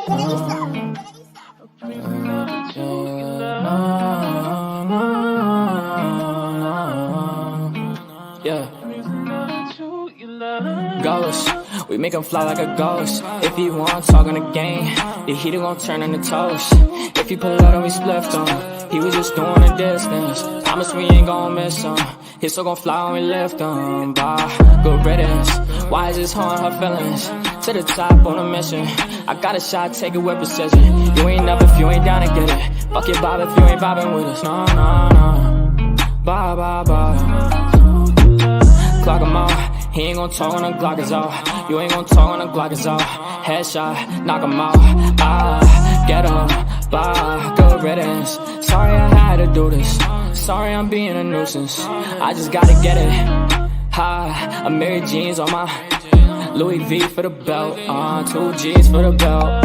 Yeah. Ghost, we make him fly like a ghost. If he want talking the game, the heater gon' turn into toast. If he pull out and we spliffed him, he was just doing a distance. Promise we ain't gon' miss him. His soul gon' fly when we lift him. Bye, good riddance. Why is this hard her feelings? To the top on a mission. I got a shot, take it with precision. You ain't up if you ain't down to get it. Fuck your bob if you ain't vibing with us. No, no, no. Bye, bye, bye. Clock him out. He ain't gon' talk when the Glock is out. You ain't gon' talk when the Glock is out. Headshot, knock him out. Ah, get him, bye, good riddance. Sorry I had to do this. Sorry I'm being a nuisance. I just gotta get it. Ha, I'm Mary Jeans on my Louis V for the belt. 2 G's for the belt.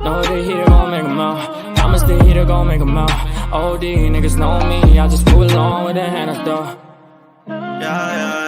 Know the heater gon' make him out. Promise the heater gon' make him out. OD niggas know me. I just move along with the hand I throw. Yeah.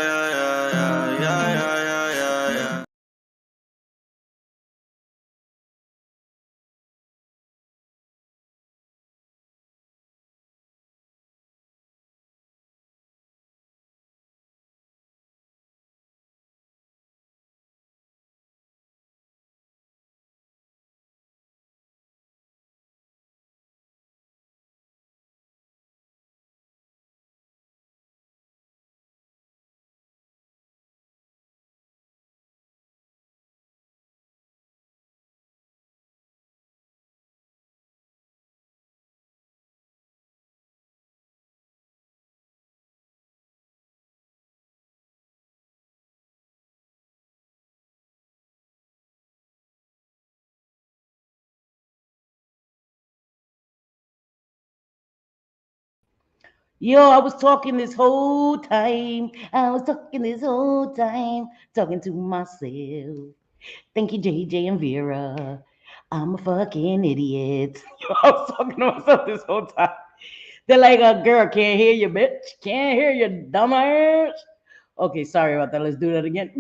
Yo, I was talking this whole time. Talking to myself. Thank you, JJ and Vera. I'm a fucking idiot. Yo, I was talking to myself this whole time. They're like, a girl can't hear you, bitch. Can't hear you, dumbass. Okay, sorry about that. Let's do that again.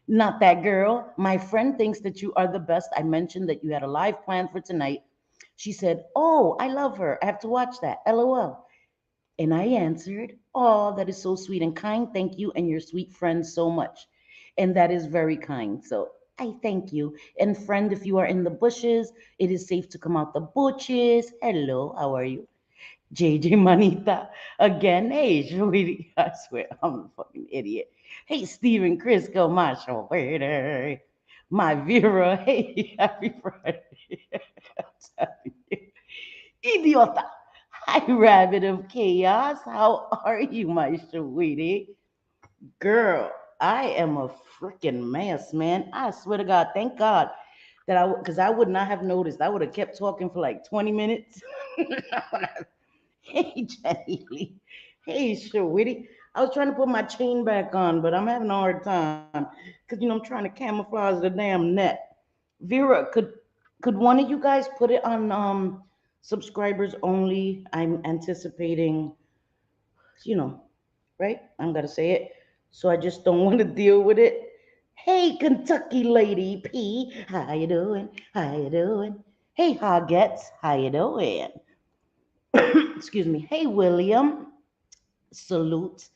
Not that girl. My friend thinks that you are the best. I mentioned that you had a live plan for tonight. She said, oh, I love her. I have to watch that. LOL. And I answered, oh, that is so sweet and kind. Thank you and your sweet friend so much. And that is very kind. So I thank you. And friend, if you are in the bushes, it is safe to come out the bushes. Hello, how are you? JJ Manita again. Hey, sweetie. I swear, I'm a fucking idiot. Hey, Stephen Crisco, my shoulder. My Vera. Hey, happy Friday. I'm telling you. Idiota. Hi, Rabbit of Chaos. How are you, my sweetie? Girl, I am a freaking mess, man. I swear to God, thank God that because I would not have noticed. I would have kept talking for like 20 minutes. Hey, Jenny Lee. Hey, sweetie. I was trying to put my chain back on, but I'm having a hard time because I'm trying to camouflage the damn net. Vera, could one of you guys put it on subscribers only? I'm anticipating, you know, right? I'm gonna say it. So I just don't want to deal with it. Hey, Kentucky Lady P, how you doing? How you doing? Hey, Hoggets, how you doing? Excuse me. Hey, William, salute.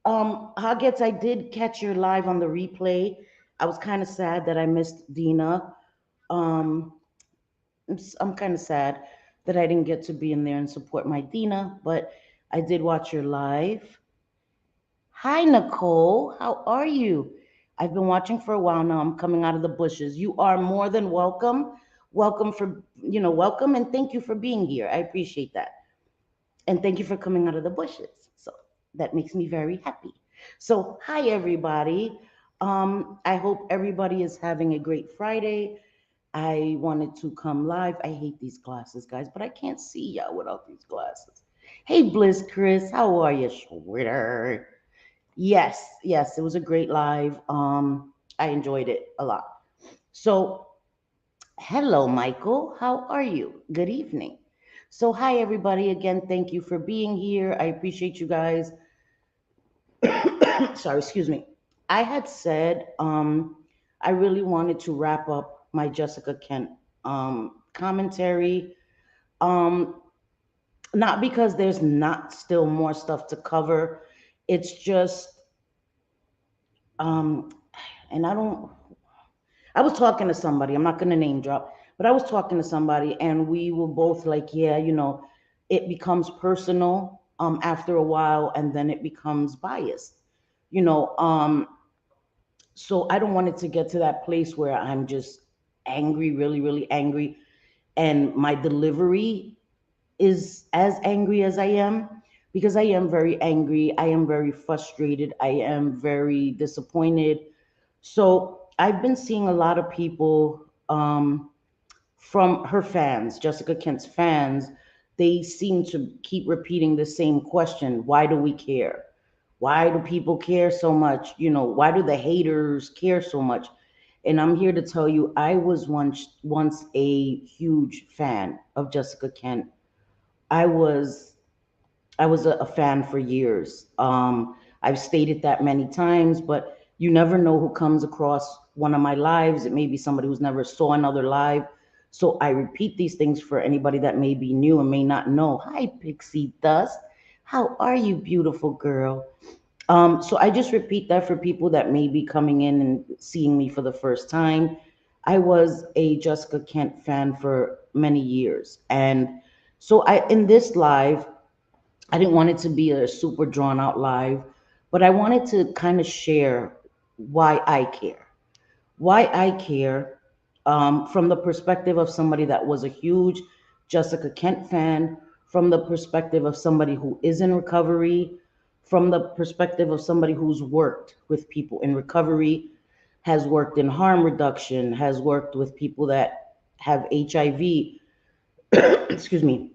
Hoggets, I did catch your live on the replay. I was kind of sad that I missed Dina. Um, I'm kind of sad that I didn't get to be in there and support my Dina, but I did watch your live. Hi, Nicole. How are you? I've been watching for a while now. I'm coming out of the bushes. You are more than welcome. Welcome and thank you for being here. I appreciate that. And thank you for coming out of the bushes. So that makes me very happy. So, hi, everybody. I hope everybody is having a great Friday. I wanted to come live. I hate these glasses, guys, but I can't see y'all without these glasses. Hey, Bliss Chris, how are you, sweetheart? Yes, it was a great live. I enjoyed it a lot. So, hello, Michael. How are you? Good evening. So, hi, everybody. Again, thank you for being here. I appreciate you guys. Sorry, excuse me. I had said I really wanted to wrap up my Jessica Kent commentary. Um, Not because there's not still more stuff to cover. It's just, um, and I was talking to somebody, I'm not going to name drop, but I was talking to somebody and we were both like, yeah, it becomes personal after a while and then it becomes biased. You know, so I don't want it to get to that place where I'm just angry, really, really angry, and my delivery is as angry as I am, because I am very angry. I am very frustrated. I am very disappointed. So I've been seeing a lot of people from her fans, Jessica Kent's fans, they seem to keep repeating the same question: why do we care? Why do people care so much? Why do the haters care so much? And I'm here to tell you, I was once a huge fan of Jessica Kent. I was I was a fan for years. I've stated that many times, but you never know who comes across one of my lives. It may be somebody who's never saw another live. So I repeat these things for anybody that may be new and may not know. Hi, Pixie Dust. How are you, beautiful girl? So I just repeat that for people that may be coming in and seeing me for the first time. I was a Jessica Kent fan for many years. And so in this live, I didn't want it to be a super drawn out live, but I wanted to kind of share why I care. Why I care, from the perspective of somebody that was a huge Jessica Kent fan, from the perspective of somebody who is in recovery, from the perspective of somebody who's worked with people in recovery, has worked in harm reduction, has worked with people that have HIV. Excuse me.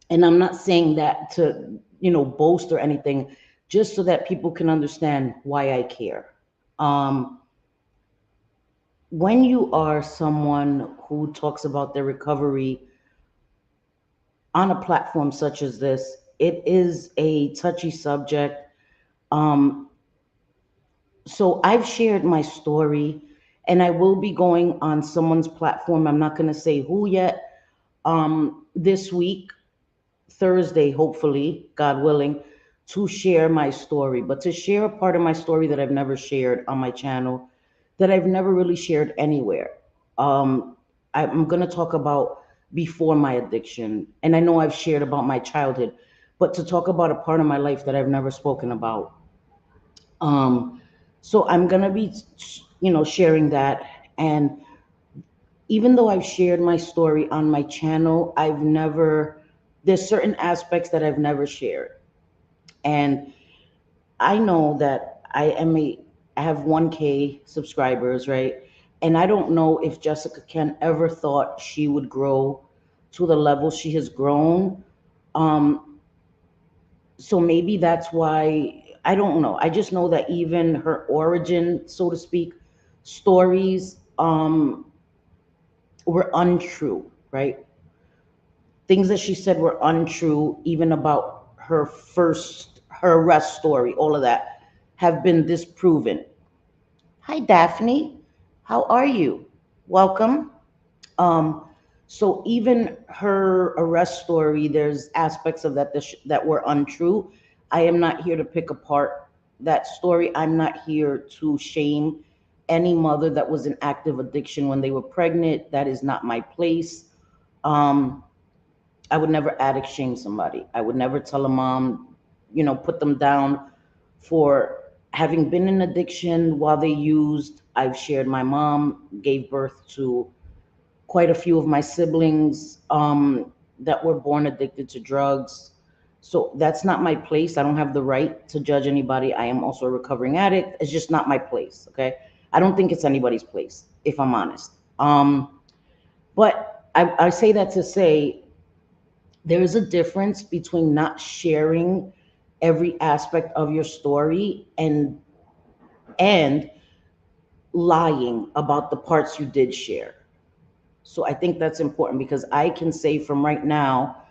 And I'm not saying that to, boast or anything, just so that people can understand why I care. Um, when you are someone who talks about their recovery on a platform such as this, it is a touchy subject. Um, so I've shared my story, and I will be going on someone's platform. I'm not going to say who yet. This week, Thursday, hopefully, God willing, to share my story, but to share a part of my story that I've never shared on my channel, that I've never really shared anywhere. Um, I'm going to talk about before my addiction, and I know I've shared about my childhood, but to talk about a part of my life that I've never spoken about. Um, so I'm going to be, sharing that. And even though I've shared my story on my channel, there's certain aspects that I've never shared. And I know that I have 1K subscribers, right? And I don't know if Jessica Ken ever thought she would grow to the level she has grown. Um, so maybe that's why, I don't know. I just know that even her origin, so to speak, stories were untrue, right? Things that she said were untrue, even about her arrest story, all of that have been disproven. Hi, Daphne. How are you? Welcome. Um, so even her arrest story, there's aspects of that were untrue. I am not here to pick apart that story. I'm not here to shame any mother that was in active addiction when they were pregnant. That is not my place. Um, I would never addict shame somebody. I would never tell a mom, put them down for having been in addiction while they used. I've shared my mom gave birth to quite a few of my siblings that were born addicted to drugs. So that's not my place. I don't have the right to judge anybody. I am also a recovering addict. It's just not my place. Okay. I don't think it's anybody's place, if I'm honest. But I say that to say there is a difference between not sharing every aspect of your story and lying about the parts you did share. So I think that's important because I can say from right now,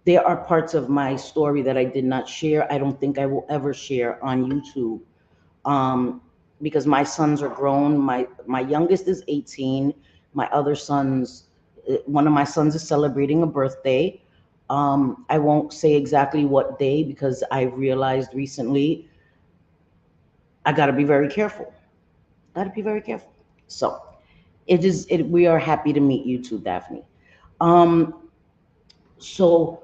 there are parts of my story that I did not share. I don't think I will ever share on YouTube, um, because my sons are grown. My youngest is 18. My other sons, one of my sons is celebrating a birthday. I won't say exactly what day because I realized recently I got to be very careful. Got to be very careful. So it is. We are happy to meet you too, Daphne. Um, so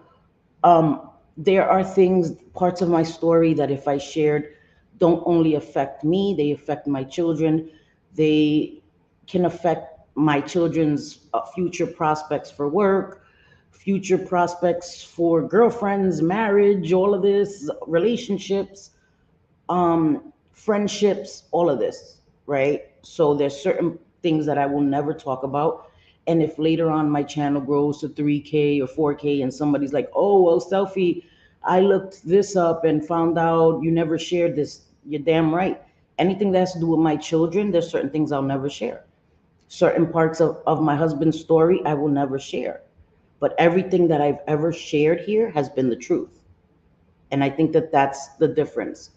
um, there are things, parts of my story that if I shared, don't only affect me, they affect my children. They can affect my children's future prospects for work, future prospects for girlfriends, marriage, all of this, relationships, friendships, all of this, right? So there's certain things that I will never talk about. And if later on my channel grows to 3K or 4K and somebody's like, oh, well, Selfie, I looked this up and found out you never shared this, you're damn right. Anything that has to do with my children, there's certain things I'll never share. Certain parts of my husband's story, I will never share. But everything that I've ever shared here has been the truth. And I think that that's the difference.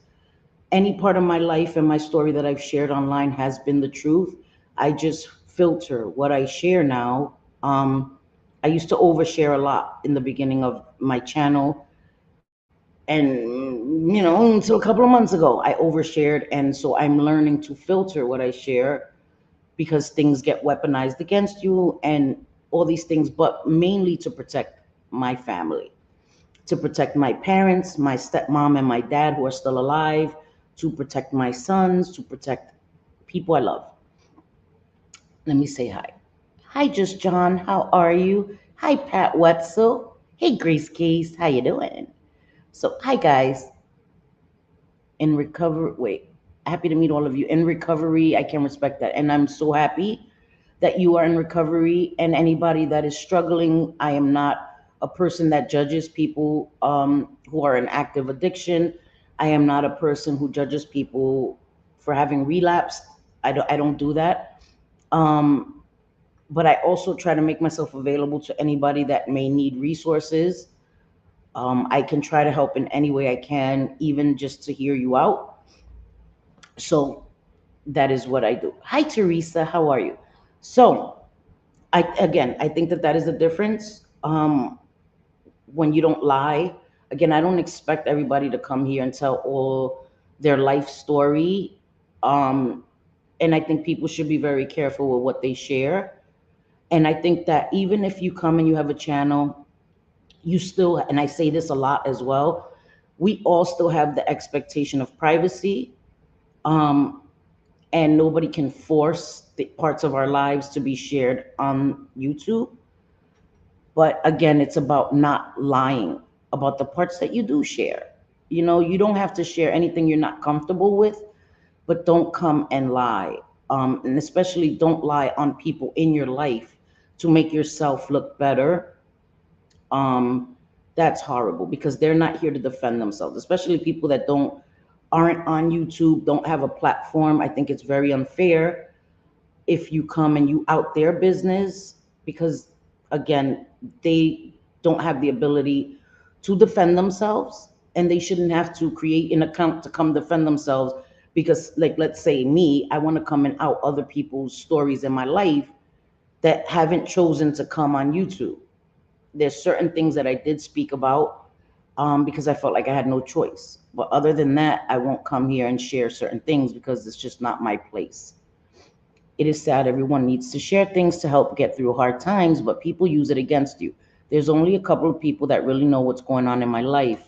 Any part of my life and my story that I've shared online has been the truth. I just filter what I share now. I used to overshare a lot in the beginning of my channel, and until a couple of months ago, I overshared, and so I'm learning to filter what I share because things get weaponized against you and all these things, but mainly to protect my family, to protect my parents, my stepmom and my dad who are still alive, to protect my sons, to protect people I love. Let me say hi. Hi, Just John. How are you? Hi, Pat Wetzel. Hey, Grace Case. How you doing? So, hi, guys. In recovery, wait. Happy to meet all of you. In recovery, I can respect that. And I'm so happy that you are in recovery, and anybody that is struggling. I am not a person that judges people who are in active addiction. I am not a person who judges people for having relapsed. I don't do that. Um, but I also try to make myself available to anybody that may need resources. I can try to help in any way I can, even just to hear you out. So that is what I do. Hi, Teresa. How are you? So I think that that is the difference. When you don't lie, again, I don't expect everybody to come here and tell all their life story. Um, and I think people should be very careful with what they share. And I think that even if you come and you have a channel, you still, and I say this a lot as well, we all still have the expectation of privacy. Um, and nobody can force the parts of our lives to be shared on YouTube. But again, it's about not lying about the parts that you do share. You don't have to share anything you're not comfortable with, but don't come and lie. And especially don't lie on people in your life to make yourself look better. Um, that's horrible because they're not here to defend themselves, especially people that aren't on YouTube, don't have a platform. I think it's very unfair if you come and you out their business because again, they don't have the ability to defend themselves, and they shouldn't have to create an account to come defend themselves because, like, let's say me, I want to come and out other people's stories in my life that haven't chosen to come on YouTube. There's certain things that I did speak about because I felt like I had no choice, but other than that, I won't come here and share certain things because it's just not my place. It is sad everyone needs to share things to help get through hard times, but people use it against you. There's only a couple of people that really know what's going on in my life.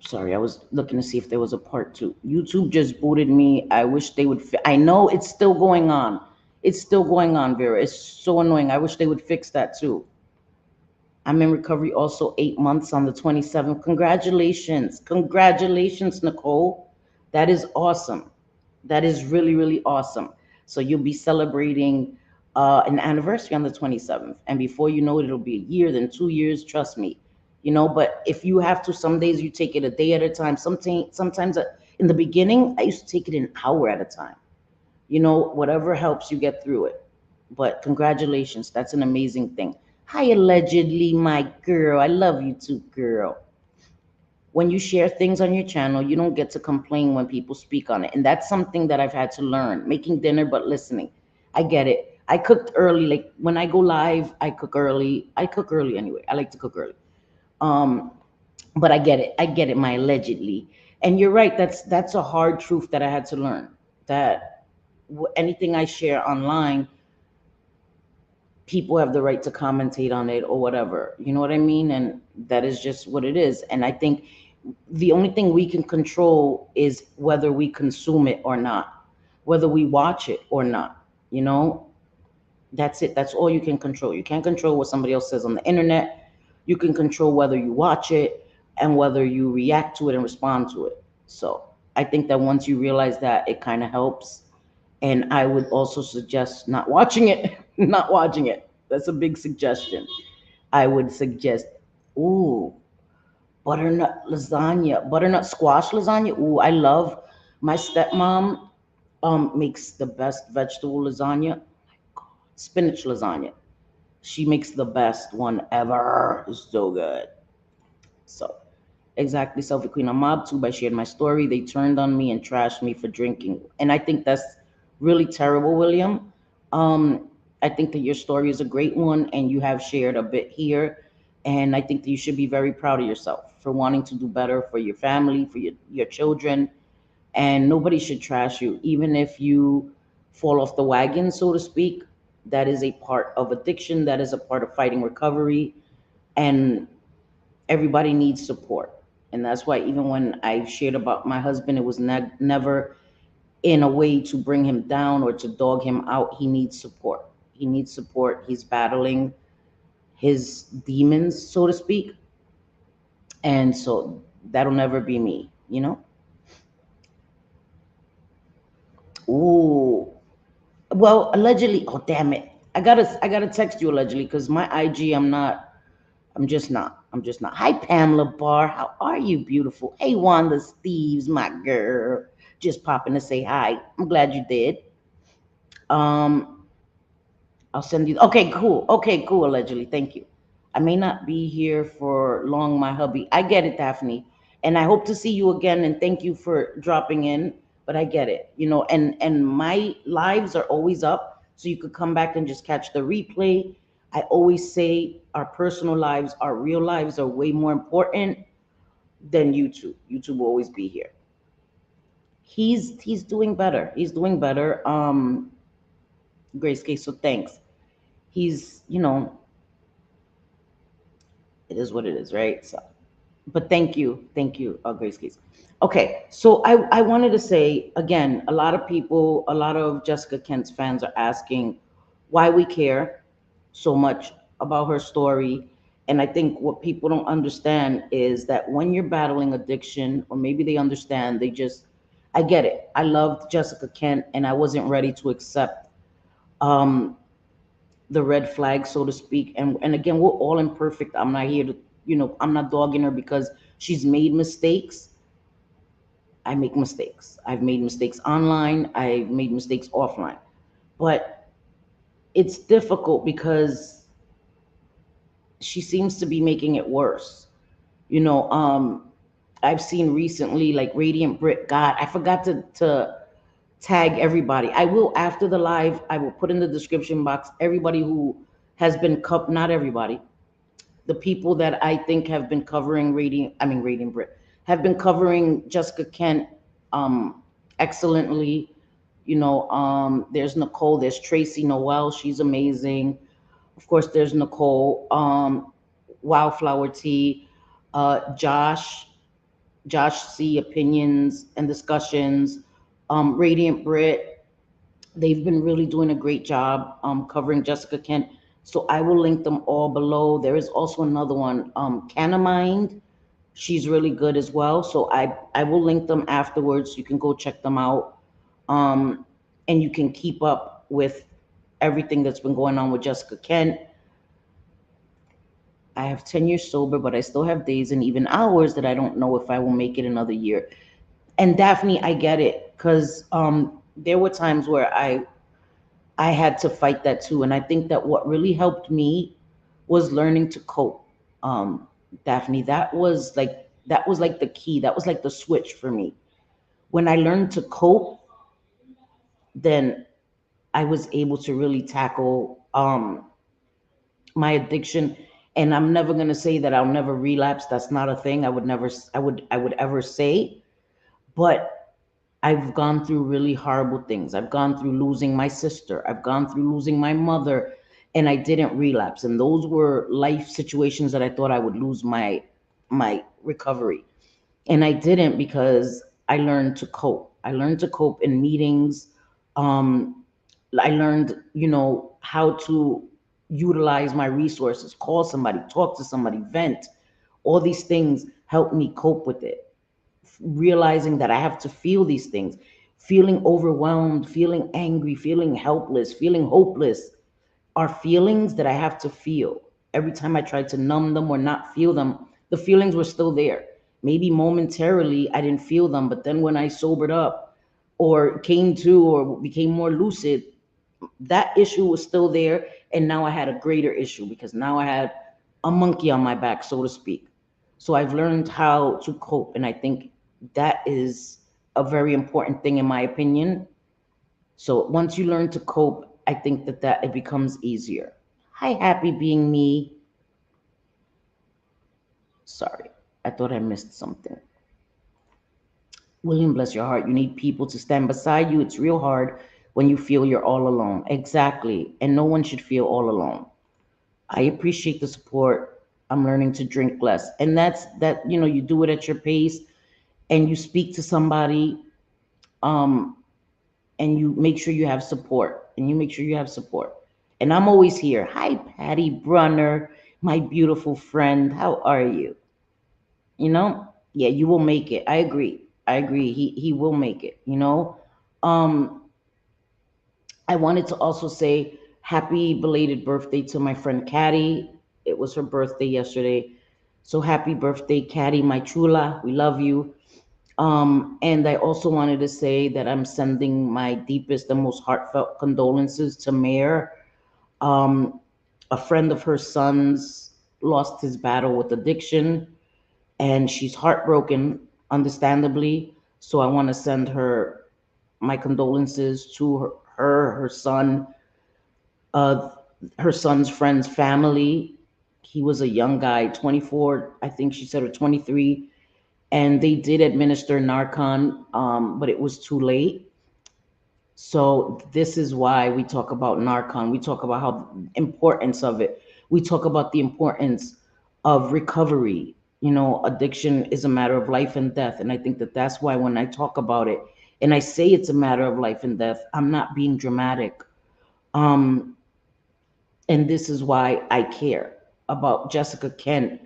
Sorry, I was looking to see if there was a part two. YouTube just booted me. I wish they would. I know it's still going on. It's still going on, Vera. It's so annoying. I wish they would fix that too. I'm in recovery also 8 months on the 27th. Congratulations. Congratulations, Nicole. That is awesome. That is really, really awesome. So you'll be celebrating an anniversary on the 27th. And before you know it, it'll be a year, then 2 years, trust me. But if you have to, some days you take it a day at a time. Sometimes in the beginning, I used to take it an hour at a time. Whatever helps you get through it. But congratulations, that's an amazing thing. Hi, allegedly, my girl. I love you too, girl. When you share things on your channel, you don't get to complain when people speak on it. And that's something that I've had to learn. Making dinner, but listening. I get it. I cooked early. Like when I go live, I cook early. I cook early anyway. I like to cook early. Um, but I get it. I get it. My allegedly, and you're right. That's a hard truth that I had to learn. That anything I share online, people have the right to commentate on it or whatever. You know what I mean? And that is just what it is. And I think the only thing we can control is whether we consume it or not, whether we watch it or not. You know, that's it. That's all you can control. You can't control what somebody else says on the internet. You can control whether you watch it and whether you react to it and respond to it. So I think that once you realize that, it kind of helps. And I would also suggest not watching it. Not watching it. That's a big suggestion. I would suggest, ooh, butternut lasagna, butternut squash lasagna. Ooh, I love. My stepmom makes the best vegetable lasagna. Spinach lasagna. She makes the best one ever. It's so good. So, exactly, Selfie Queen. I'm mobbed too by shared my story. They turned on me and trashed me for drinking. And I think that's really terrible, William. I think that your story is a great one and you have shared a bit here. And I think that you should be very proud of yourself for wanting to do better for your family, for your children. And nobody should trash you, even if you fall off the wagon, so to speak. That is a part of addiction, that is a part of fighting recovery. And everybody needs support. And that's why even when I shared about my husband, it was never in a way to bring him down or to dog him out. He needs support. He needs support. He's battling his demons, so to speak. And so that'll never be me, you know? Ooh. Well, allegedly, oh damn it. I gotta text you allegedly because my IG, I'm just not. I'm just not. Hi, Pamela Barr. How are you, beautiful? Hey, Wanda Steves, my girl. Just popping to say hi. I'm glad you did. Um, I'll send you. Okay, cool. Okay, cool. Allegedly, thank you. I may not be here for long, my hubby. I get it, Daphne, and I hope to see you again. And thank you for dropping in. But I get it, you know. And my lives are always up, so you could come back and just catch the replay. I always say our personal lives, our real lives, are way more important than YouTube. YouTube will always be here. He's doing better. He's doing better. Grace K. So thanks. He's, it is what it is, right? So, but thank you, Grace Case. Okay, so I wanted to say again, a lot of people, a lot of Jessica Kent's fans are asking why we care so much about her story. And I think what people don't understand is that when you're battling addiction, or maybe they understand, they just, I get it. I loved Jessica Kent, and I wasn't ready to accept um, the red flag, so to speak. And again, we're all imperfect. I'm not here to, I'm not dogging her because she's made mistakes. I make mistakes. I've made mistakes online. I've made mistakes offline. But it's difficult because she seems to be making it worse. You know, I've seen recently like Radiant Brit. God, I forgot to tag everybody. I will after the live. I will put in the description box everybody who has been not everybody, the people that I think have been covering Radiant Brit, have been covering Jessica Kent excellently. There's Nicole, there's Tracy Noel, she's amazing. Of course, there's Nicole, Wildflower Tea, Josh C. Opinions and Discussions, Radiant Brit. They've been really doing a great job covering Jessica Kent. So I will link them all below. There is also another one, Canamind. She's really good as well. So I will link them afterwards. You can go check them out. Um, and you can keep up with everything that's been going on with Jessica Kent. I have 10 years sober, but I still have days and even hours that I don't know if I will make it another year. And Daphne, I get it because there were times where I had to fight that too. And I think that what really helped me was learning to cope. Um, Daphne, that was like the key. That was like the switch for me. When I learned to cope, then I was able to really tackle my addiction. And I'm never going to say that I'll never relapse. That's not a thing. I would never I would ever say. But I've gone through really horrible things. I've gone through losing my sister. I've gone through losing my mother, and I didn't relapse. And those were life situations that I thought I would lose my recovery. And I didn't, because I learned to cope. I learned to cope in meetings. Um, I learned, how to utilize my resources, call somebody, talk to somebody, vent. All these things helped me cope with it. Realizing that I have to feel these things, feeling overwhelmed, feeling angry, feeling helpless, feeling hopeless, are feelings that I have to feel. Every time I tried to numb them or not feel them, the feelings were still there. Maybe momentarily I didn't feel them, but then when I sobered up or came to or became more lucid, that issue was still there. And now I had a greater issue, because now I had a monkey on my back, so to speak. So I've learned how to cope. And I think that is a very important thing, in my opinion. So once you learn to cope, I think that it becomes easier. Hi, happy being me. Sorry, I thought I missed something. William, bless your heart. You need people to stand beside you. It's real hard when you feel you're all alone. Exactly. And no one should feel all alone. I appreciate the support. I'm learning to drink less. And that's that, you do it at your pace, and you speak to somebody, um, and you make sure you have support. And you make sure you have support. And I'm always here. Hi, Patty Brunner, my beautiful friend. How are you? Yeah, you will make it. I agree. I agree. He will make it. Um, I wanted to also say happy belated birthday to my friend Caddy. It was her birthday yesterday. So happy birthday, Caddy, my chula. We love you. And I also wanted to say that I'm sending my deepest and most heartfelt condolences to Mayor. Um, a friend of her son's lost his battle with addiction, and she's heartbroken, understandably. So I want to send her my condolences to her son, uh, her son's friend's family. He was a young guy, 24, I think she said, or 23, and they did administer Narcan, but it was too late. So this is why we talk about Narcan. We talk about how importance of it. We talk about the importance of recovery. Addiction is a matter of life and death, and I think that that's why when I talk about it and I say it's a matter of life and death, I'm not being dramatic. Um, and this is why I care about Jessica Kent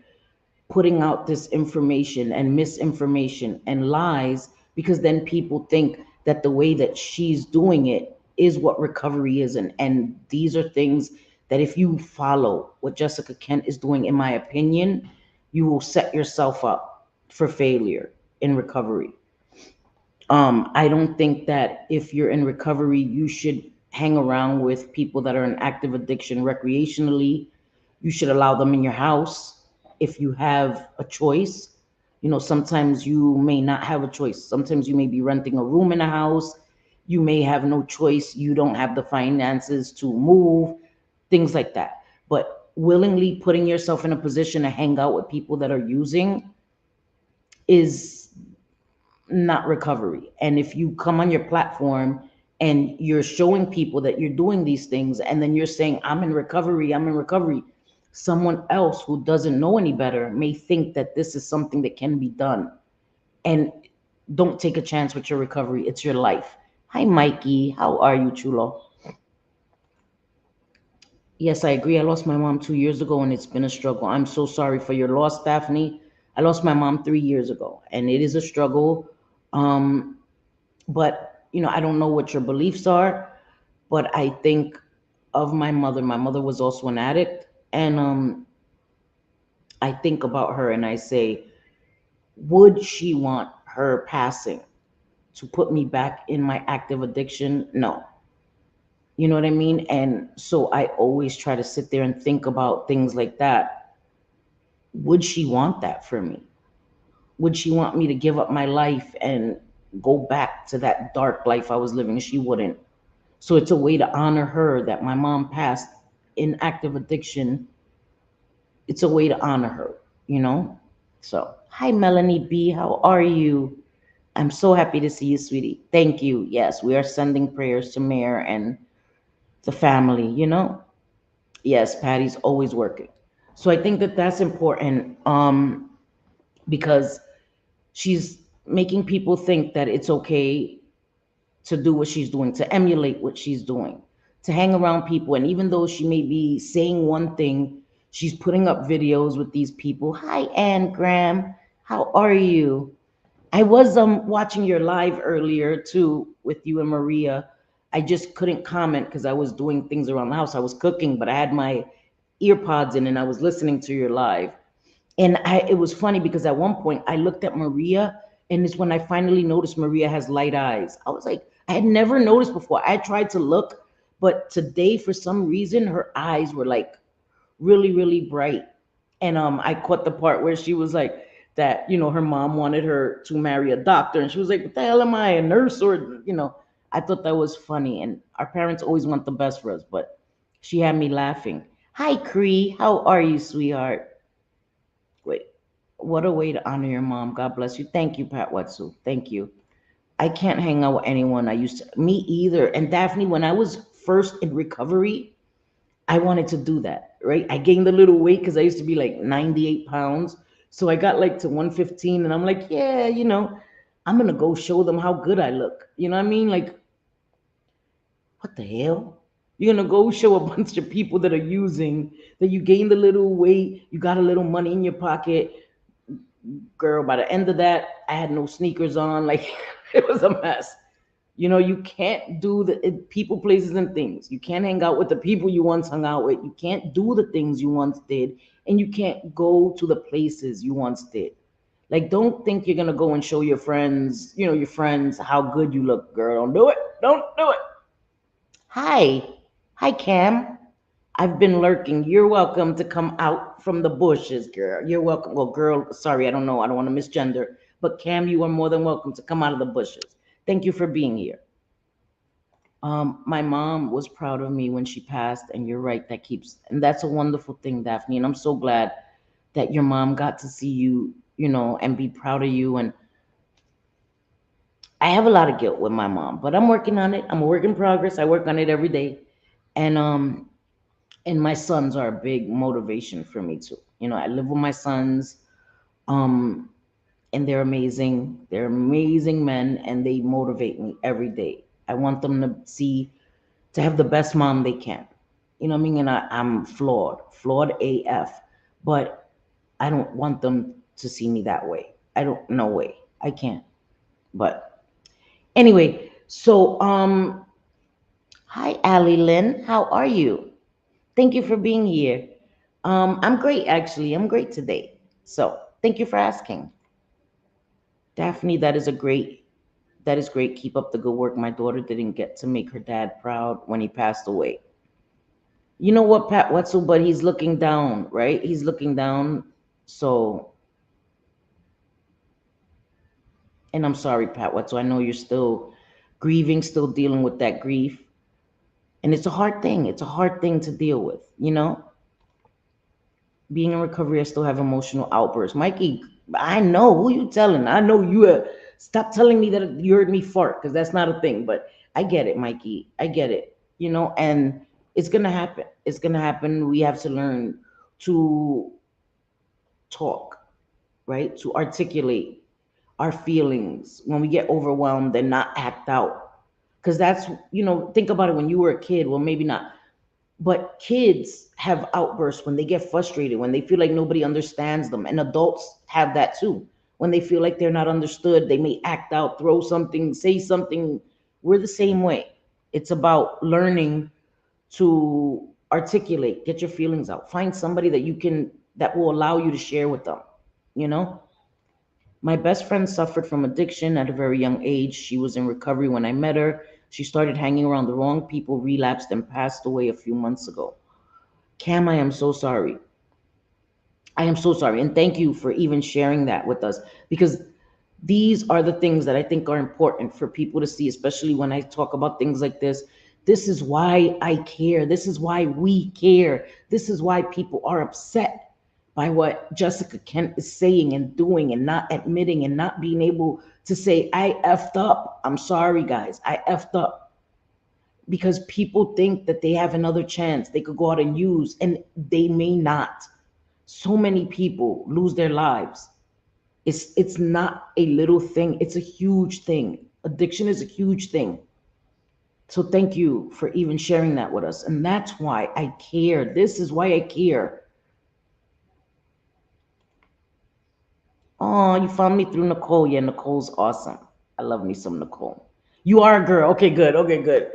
putting out this information and misinformation and lies, because then people think that the way that she's doing it is what recovery is. And these are things that, if you follow what Jessica Kent is doing, in my opinion, you will set yourself up for failure in recovery. I don't think that if you're in recovery, you should hang around with people that are in active addiction recreationally. You should allow them in your house if you have a choice. Sometimes you may not have a choice. Sometimes you may be renting a room in a house. You may have no choice. You don't have the finances to move, things like that. But willingly putting yourself in a position to hang out with people that are using is not recovery. And if you come on your platform and you're showing people that you're doing these things, and then you're saying, I'm in recovery, someone else who doesn't know any better may think that this is something that can be done. And don't take a chance with your recovery. It's your life. Hi, Mikey. How are you, Chulo? Yes, I agree. I lost my mom 2 years ago, and it's been a struggle. I'm so sorry for your loss, Daphne. I lost my mom 3 years ago, and it is a struggle. Um, but I don't know what your beliefs are, but I think of my mother. My mother was also an addict, and I think about her and I say, would she want her passing to put me back in my active addiction? No. You know what I mean? And so I always try to sit there and think about things like that. Would she want that for me? Would she want me to give up my life and go back to that dark life I was living? She wouldn't. So it's a way to honor her that my mom passed in active addiction. It's a way to honor her, you know? So, hi, Melanie B. How are you? I'm so happy to see you, sweetie. Thank you. Yes, we are sending prayers to Mayor and the family, you know? Yes, Patty's always working. So I think that that's important, because she's making people think that it's okay to do what she's doing, to emulate what she's doing, to hang around people. And even though she may be saying one thing, she's putting up videos with these people. Hi, Ann Graham. How are you? I was watching your live earlier too with you and Maria. I just couldn't comment because I was doing things around the house. I was cooking, but I had my ear pods in and I was listening to your live. And it was funny because at one point I looked at Maria, and it's when I finally noticed Maria has light eyes. I was like, I had never noticed before. I tried to look, but today for some reason her eyes were like really, really bright. And I caught the part where she was like that, her mom wanted her to marry a doctor, and she was like, "What the hell am I, a nurse or?" I thought that was funny, and our parents always want the best for us, but she had me laughing. Hi, Cree. How are you, sweetheart? Wait, what a way to honor your mom. God bless you. Thank you, Pat Wetzel. Thank you. I can't hang out with anyone I used to. Me either. And Daphne, when I was first in recovery, I wanted to do that, right? I gained a little weight because I used to be like 98 pounds. So I got like to 115, and I'm like, yeah, I'm going to go show them how good I look. You know what I mean? Like, what the hell? You're going to go show a bunch of people that are using that you gained a little weight, you got a little money in your pocket. Girl, by the end of that, I had no sneakers on. Like, it was a mess. You can't do the people, places, and things. You can't hang out with the people you once hung out with. You can't do the things you once did. And you can't go to the places you once did. Like, don't think you're going to go and show your friends how good you look, girl. Don't do it. Don't do it. Hi. Hi, Cam. I've been lurking. You're welcome to come out from the bushes, girl. You're welcome. Well, girl, sorry, I don't know. I don't want to misgender. But Cam, you are more than welcome to come out of the bushes. Thank you for being here. My mom was proud of me when she passed, and you're right, and that's a wonderful thing, Daphne. And I'm so glad that your mom got to see you, and be proud of you. And I have a lot of guilt with my mom, but I'm working on it. I'm a work in progress. I work on it every day. And my sons are a big motivation for me too. I live with my sons, um, and they're amazing. They're amazing men, and they motivate me every day. I want them to have the best mom they can. You know what I mean? And I'm flawed AF, but I don't want them to see me that way. I don't, no way. I can't. But anyway, so hi, Allie Lynn. How are you? Thank you for being here. I'm great, actually. I'm great today. So thank you for asking. Daphne, that is great. Keep up the good work. My daughter didn't get to make her dad proud when he passed away. You know what, Pat Wetzel, but he's looking down, right? He's looking down. So, and I'm sorry, Pat Wetzel. I know you're still grieving, still dealing with that grief. And it's a hard thing. It's a hard thing to deal with. Being in recovery, I still have emotional outbursts. Mikey, I know who you telling. I know you. Stop telling me that you heard me fart, because that's not a thing. But I get it, Mikey. I get it. And it's gonna happen. It's gonna happen. We have to learn to talk, right? To articulate our feelings when we get overwhelmed and not act out. Because think about it when you were a kid. Well, maybe not. But kids have outbursts when they get frustrated, when they feel like nobody understands them. And adults have that too. When they feel like they're not understood, they may act out, throw something, say something. We're the same way. It's about learning to articulate, get your feelings out. Find somebody that will allow you to share with them, you know? My best friend suffered from addiction at a very young age. She was in recovery when I met her. She started hanging around the wrong people, relapsed, and passed away a few months ago. Cam, I am so sorry. I am so sorry. And thank you for even sharing that with us, because these are the things that I think are important for people to see, especially when I talk about things like this. This is why I care. This is why we care. This is why people are upset by what Jessica Kent is saying and doing and not admitting and not being able to say, I effed up. I'm sorry, guys. I effed up. Because people think that they have another chance. They could go out and use, and they may not. So many people lose their lives. It's not a little thing, it's a huge thing. Addiction is a huge thing. So thank you for even sharing that with us. And that's why I care. This is why I care. Oh, you found me through Nicole. Yeah, Nicole's awesome. I love me some Nicole. You are a girl. Okay, good. Okay, good.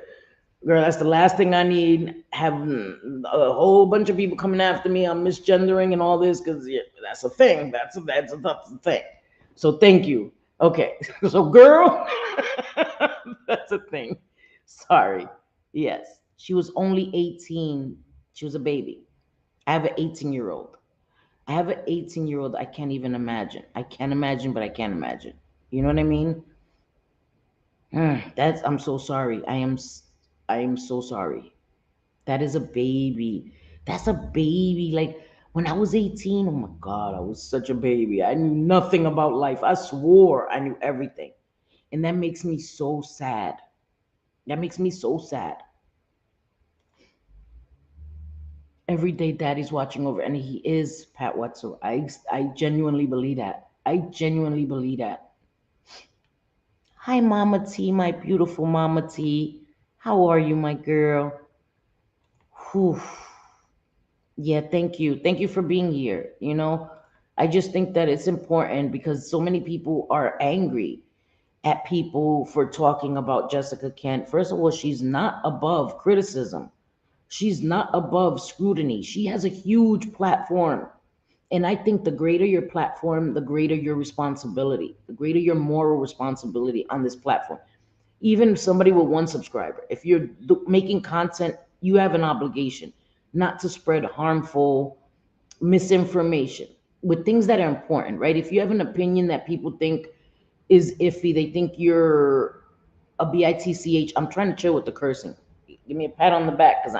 Girl, that's the last thing I need. Having a whole bunch of people coming after me. I'm misgendering and all this because yeah, that's a thing. That's a thing. So thank you. Okay, so girl, that's a thing. Sorry. Yes, she was only 18. She was a baby. I have an 18-year-old. I have an 18-year-old. I can't even imagine. I can't imagine, but I can't imagine. You know what I mean? That's. I'm so sorry. I am so sorry. That is a baby. That's a baby. Like when I was 18, oh my God, I was such a baby. I knew nothing about life. I swore I knew everything. And that makes me so sad. That makes me so sad. Every day daddy's watching over, and he is Pat Wetzel. I genuinely believe that. I genuinely believe that. Hi, Mama T, my beautiful Mama T. How are you, my girl? Whew. Yeah, thank you. Thank you for being here. I just think that it's important because so many people are angry at people for talking about Jessica Kent. First of all, she's not above criticism. She's not above scrutiny. She has a huge platform. And I think the greater your platform, the greater your responsibility, the greater your moral responsibility on this platform. Even somebody with one subscriber, if you're making content, you have an obligation not to spread harmful misinformation with things that are important, right? If you have an opinion that people think is iffy, they think you're a bitch. I'm trying to chill with the cursing. Give me a pat on the back because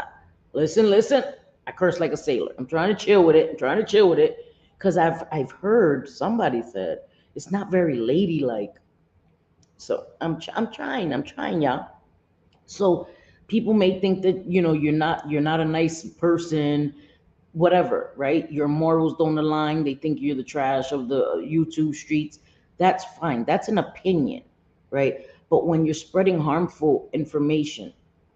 listen. I curse like a sailor. I'm trying to chill with it. I'm trying to chill with it because I've heard somebody said it's not very ladylike. So I'm trying, y'all. So people may think that you're not a nice person, whatever, right? Your morals don't align. They think you're the trash of the YouTube streets. That's fine. That's an opinion, right? But when you're spreading harmful information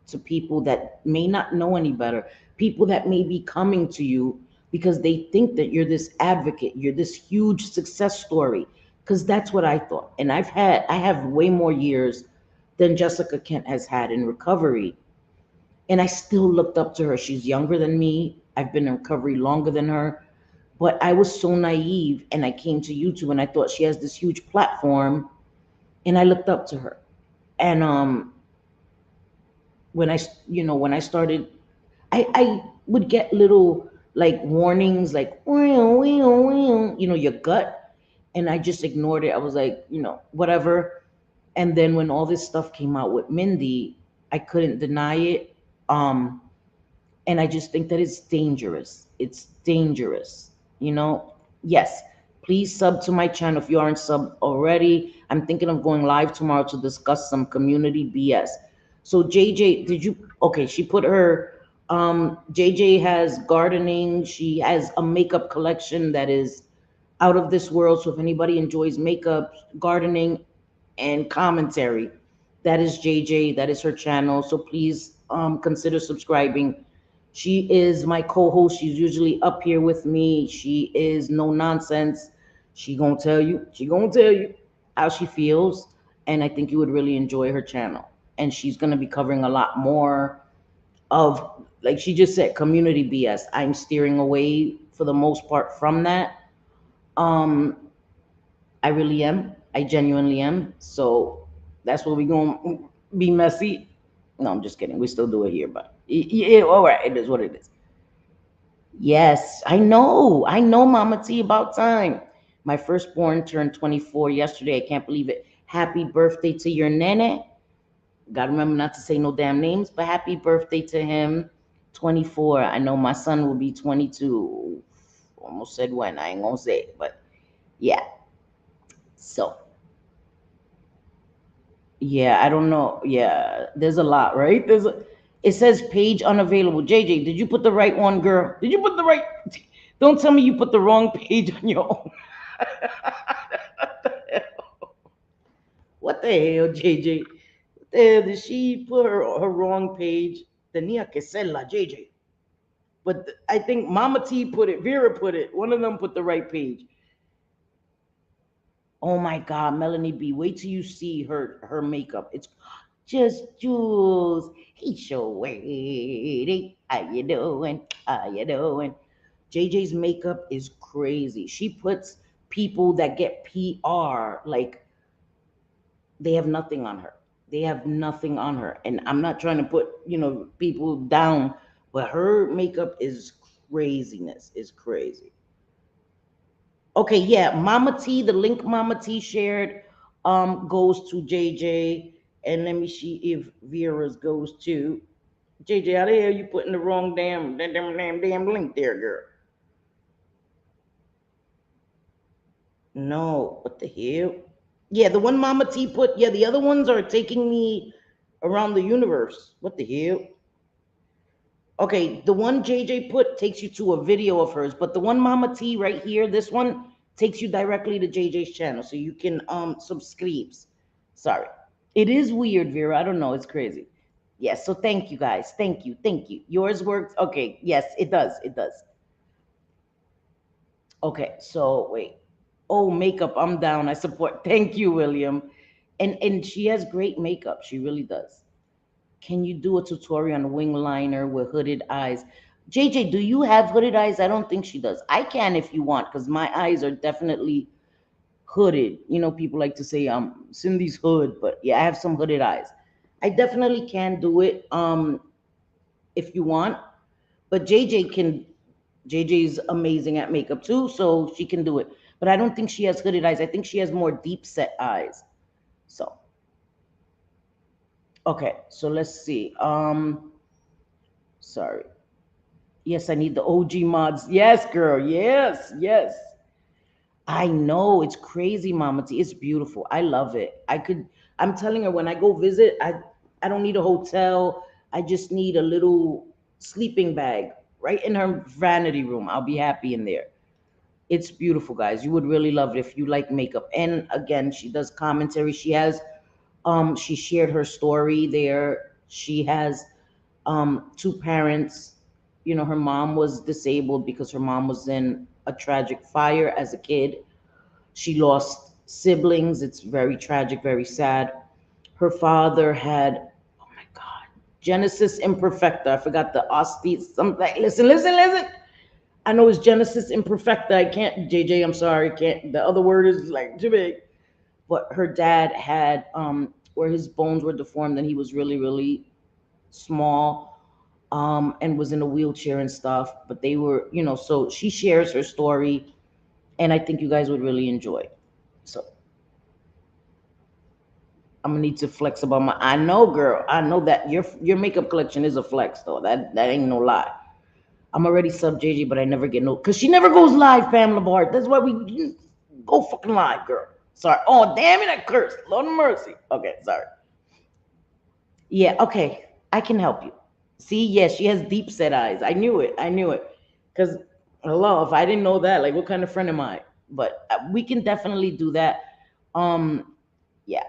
to people that may not know any better, people that may be coming to you because they think that you're this advocate, you're this huge success story, because that's what I thought. And I have way more years than Jessica Kent has had in recovery, and I still looked up to her. She's younger than me. I've been in recovery longer than her. But I was so naive and I came to YouTube and I thought she has this huge platform and I looked up to her. And when I started, I would get little like warnings like your gut, and I just ignored it. I was like, whatever. And then when all this stuff came out with Mindy, I couldn't deny it. Um and I just think that it's dangerous. It's dangerous. Yes, please sub to my channel if you aren't sub already. I'm thinking of going live tomorrow to discuss some community BS. So JJ, did you? Okay, she put her. JJ has gardening. She has a makeup collection that is out of this world. So if anybody enjoys makeup, gardening, and commentary, that is JJ. That is her channel. So please consider subscribing. She is my co-host. She's usually up here with me. She is no nonsense. She gonna tell you. She gonna tell you how she feels, and I think you would really enjoy her channel. And she's gonna be covering a lot more of, like she just said, community BS. I'm steering away for the most part from that. Um, I really am. I genuinely am. So that's what we gonna be messy. No, I'm just kidding. We still do it here, but yeah, all right. It is what it is. Yes, I know. I know, Mama T, about time. My firstborn turned 24 yesterday. I can't believe it. Happy birthday to your nene. Gotta remember not to say no damn names, but happy birthday to him. 24. I know my son will be 22. Almost said when, I ain't gonna say it, but yeah. So, yeah, I don't know. Yeah, there's a lot, right? It says page unavailable. JJ, did you put the right one, girl? Did you put the right? Don't tell me you put the wrong page on your own. What the hell, JJ? What the hell did she put her wrong page? Tenía que ser la JJ. But I think Mama T put it, Vera put it. One of them put the right page. Oh my God, Melanie B. Wait till you see her makeup. It's just Jules. He's so waiting. How you doing? How you doing? JJ's makeup is crazy. She puts people that get PR like they have nothing on her. They have nothing on her. And I'm not trying to put, people down, but her makeup is craziness. Is crazy. Okay, yeah, Mama T, the link Mama T shared goes to JJ. And let me see if Vera's goes to JJ. How the hell you putting the wrong damn link there, girl? No, what the hell? Yeah, the one Mama T put, yeah, the other ones are taking me around the universe. What the hell? Okay, the one JJ put takes you to a video of hers, but the one Mama T right here, this one takes you directly to JJ's channel, so you can subscribe. Sorry, it is weird, Vera. I don't know, it's crazy. Yes, so thank you guys. Thank you. Yours works. Okay, yes, it does. It does. Okay, so wait. Oh, makeup. I'm down. I support. Thank you, William. And she has great makeup. She really does. Can you do a tutorial on wing liner with hooded eyes? JJ, do you have hooded eyes? I don't think she does. I can if you want, because my eyes are definitely hooded. People like to say Cindy's hood, but yeah, I have some hooded eyes. I definitely can do it if you want. But JJ's amazing at makeup too, so she can do it. But I don't think she has hooded eyes. I think she has more deep set eyes. So okay, so let's see. Sorry. Yes, I need the OG mods. Yes, girl. Yes, yes. I know it's crazy, Mama T. It's beautiful. I love it. I'm telling her when I go visit, I don't need a hotel. I just need a little sleeping bag right in her vanity room. I'll be happy in there. It's beautiful, guys. You would really love it if you like makeup. And again, she does commentary. She shared her story there. She has two parents. Her mom was disabled because her mom was in a tragic fire as a kid. She lost siblings. It's very tragic, very sad. Her father had, oh my God, Genesis Imperfecta. I forgot the osti something. Listen. I know it's Genesis Imperfecta. I can't, JJ, I'm sorry. Can't, the other word is like too big. But her dad had, where his bones were deformed and he was really, really small, and was in a wheelchair and stuff. But they were, so she shares her story, and I think you guys would really enjoy. So I'm gonna need to flex about my. I know, girl. I know that your makeup collection is a flex, though. That ain't no lie. I'm already sub JJ, but I never get no, cause she never goes live, Pamela Bart. That's why we go fucking live, girl. Sorry. Oh damn it, I cursed. Lord of mercy. Okay, sorry. Yeah, okay. I can help you. See, yes, she has deep set eyes. I knew it. I knew it. Cause hello, if I didn't know that, like, what kind of friend am I? But we can definitely do that. Yeah,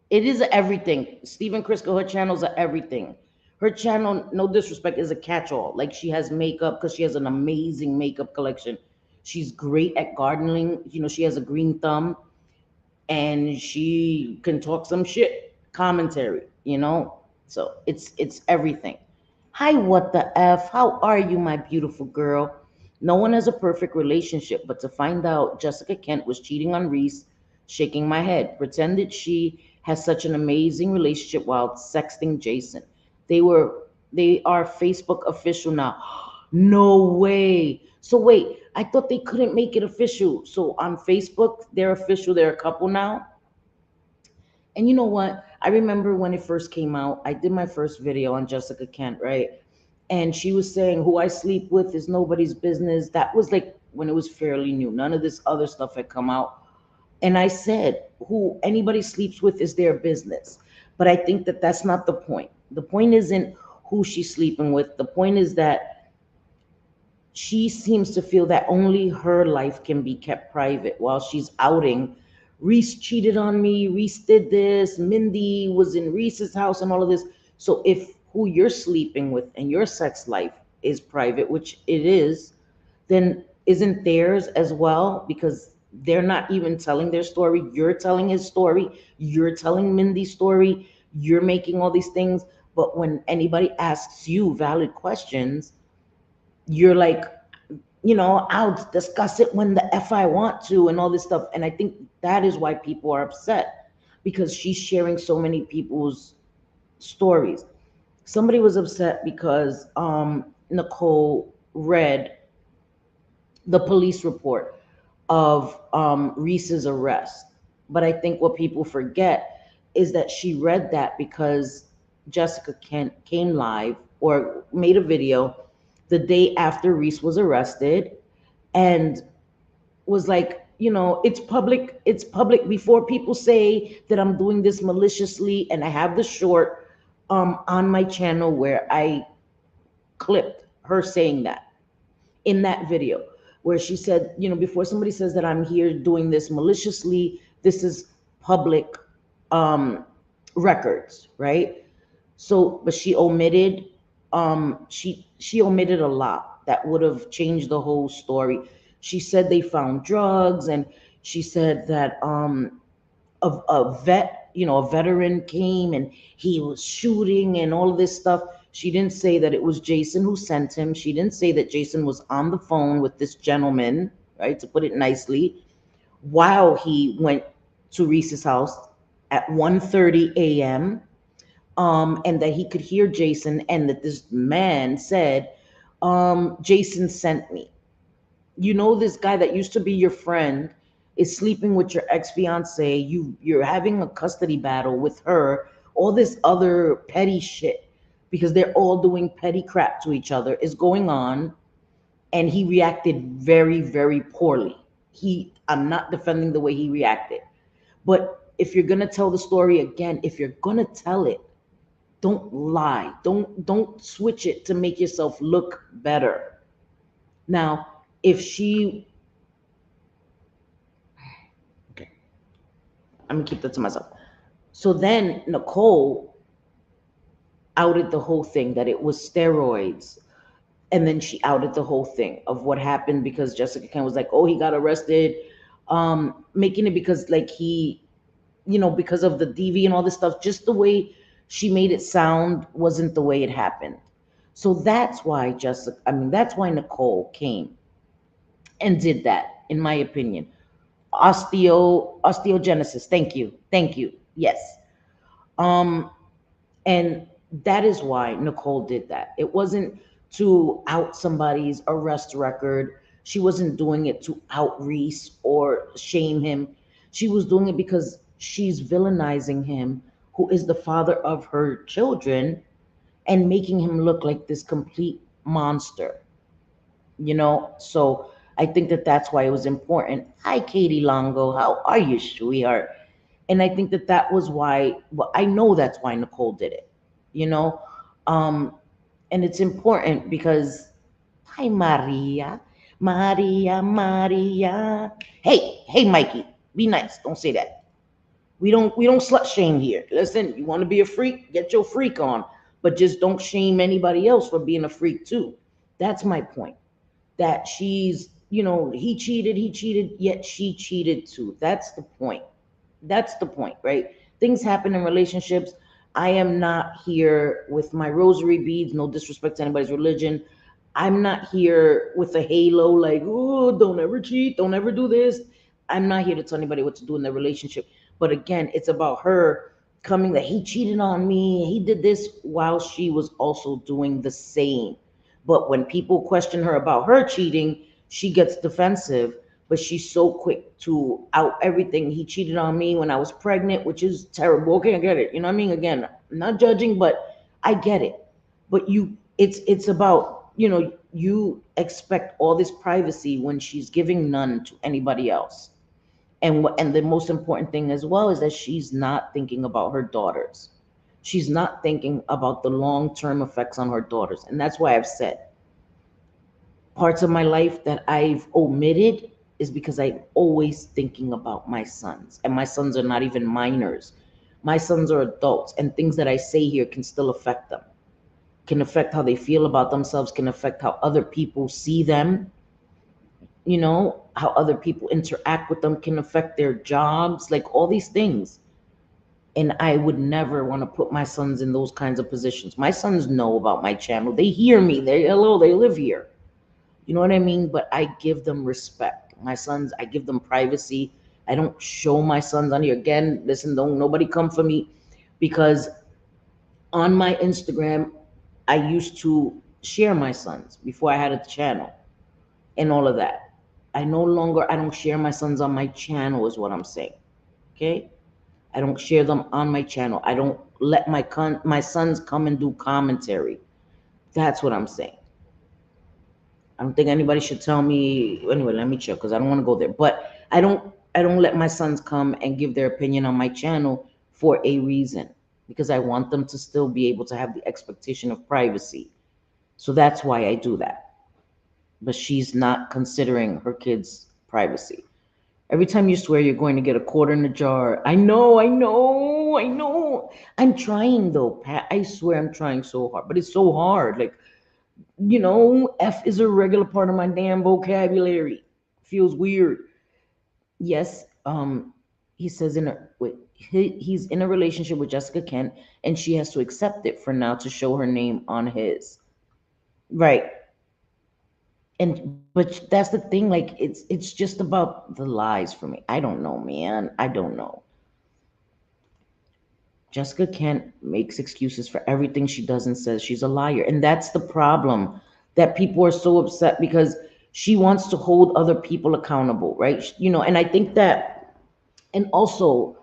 it is everything. Stephen Crisco, her channels are everything. Her channel, no disrespect, is a catch-all. Like she has makeup because she has an amazing makeup collection. She's great at gardening. She has a green thumb and she can talk some shit. Commentary. So it's everything. Hi, what the F? How are you, my beautiful girl? No one has a perfect relationship, but to find out Jessica Kent was cheating on Reese, shaking my head. Pretended she has such an amazing relationship while sexting Jason. They are Facebook official now. No way. So wait, I thought they couldn't make it official. So on Facebook, they're official, they're a couple now. And you know what? I remember when it first came out, I did my first video on Jessica Kent, right? And she was saying, who I sleep with is nobody's business. That was like when it was fairly new. None of this other stuff had come out. And I said, who anybody sleeps with is their business. But I think that that's not the point. The point isn't who she's sleeping with. The point is that she seems to feel that only her life can be kept private while she's outing Reese cheated on me, Reese did this, Mindy was in Reese's house, and all of this. So if who you're sleeping with and your sex life is private, which it is, then isn't theirs as well? Because they're not even telling their story. You're telling his story. You're telling Mindy's story. You're making all these things. But when anybody asks you valid questions, you're like, I'll discuss it when the F I want to and all this stuff. And I think that is why people are upset because she's sharing so many people's stories. Somebody was upset because Nicole read the police report of Reese's arrest. But I think what people forget is that she read that because Jessica Kent came live or made a video the day after Reese was arrested and was like, it's public before people say that I'm doing this maliciously. And I have the short on my channel where I clipped her saying that in that video where she said, before somebody says that I'm here doing this maliciously, this is public um, records, right? So, but she omitted a lot that would have changed the whole story. She said they found drugs, and she said that a veteran came and he was shooting and all of this stuff. She didn't say that it was Jason who sent him. She didn't say that Jason was on the phone with this gentleman, right? To put it nicely, while he went to Reese's house at 1:30 a.m. And that he could hear Jason, and that this man said, Jason sent me. This guy that used to be your friend is sleeping with your ex-fiance. You're having a custody battle with her, all this other petty shit, because they're all doing petty crap to each other is going on. And he reacted very, very poorly. I'm not defending the way he reacted, but if you're gonna tell the story again, if you're gonna tell it, don't lie. Don't switch it to make yourself look better. Now, if she okay, I'm gonna keep that to myself. So then Nicole outed the whole thing that it was steroids. And then she outed the whole thing of what happened because Jessica Kent was like, oh, he got arrested, making it because like because of the DV and all this stuff, just the way she made it sound wasn't the way it happened. So that's why Nicole came and did that, in my opinion. Osteogenesis. Thank you. Yes. Um, and that is why Nicole did that. It wasn't to out somebody's arrest record. She wasn't doing it to out Reese or shame him. She was doing it because she's villainizing him, who is the father of her children, and making him look like this complete monster. So I think that that's why it was important. Hi, Katie Longo. How are you, sweetheart? And I think that that was why, well, I know that's why Nicole did it, you know? Um, and it's important because, hi, Maria. Maria. Hey, Mikey, be nice. Don't say that. We don't slut shame here. Listen, you want to be a freak, get your freak on, but just don't shame anybody else for being a freak too. That's my point. That he cheated, yet she cheated too. That's the point. That's the point, right? Things happen in relationships. I am not here with my rosary beads, no disrespect to anybody's religion. I'm not here with a halo like, oh, don't ever cheat, don't ever do this. I'm not here to tell anybody what to do in their relationship. But again, it's about her coming that he cheated on me, he did this while she was also doing the same. But when people question her about her cheating, she gets defensive but she's so quick to out everything. He cheated on me when I was pregnant, which is terrible. Okay, I get it. You know what I mean? Again, I'm not judging, but I get it. But it's about, you expect all this privacy when she's giving none to anybody else. And the most important thing as well is that she's not thinking about her daughters. She's not thinking about the long-term effects on her daughters. And that's why I've said parts of my life that I've omitted is because I'm always thinking about my sons. And my sons are not even minors. My sons are adults, and things that I say here can still affect them, can affect how they feel about themselves, can affect how other people see them, how other people interact with them, can affect their jobs, like all these things. And I would never want to put my sons in those kinds of positions. My sons know about my channel. They hear me. They live here. You know what I mean? But I give them respect. My sons, I give them privacy. I don't show my sons on here. Again, listen, don't nobody come for me, because on my Instagram, I used to share my sons before I had a channel and all of that. I don't share my sons on my channel, is what I'm saying. Okay? I don't share them on my channel. I don't let my sons come and do commentary. That's what I'm saying. I don't think anybody should tell me anyway. Let me check because I don't want to go there. But I don't let my sons come and give their opinion on my channel for a reason, because I want them to still be able to have the expectation of privacy. So that's why I do that. But she's not considering her kids' privacy. Every time you swear you're going to get a quarter in a jar. I know, I know, I know. I'm trying though, Pat. I swear I'm trying so hard, but it's so hard. Like, F is a regular part of my damn vocabulary. Feels weird. Yes, he says he's in a relationship with Jessica Kent, and she has to accept it for now to show her name on his. Right. And but that's the thing, like it's just about the lies for me. I don't know, man. I don't know. Jessica Kent makes excuses for everything she does and says she's a liar. And that's the problem, that people are so upset because she wants to hold other people accountable, right? And I think that, and also,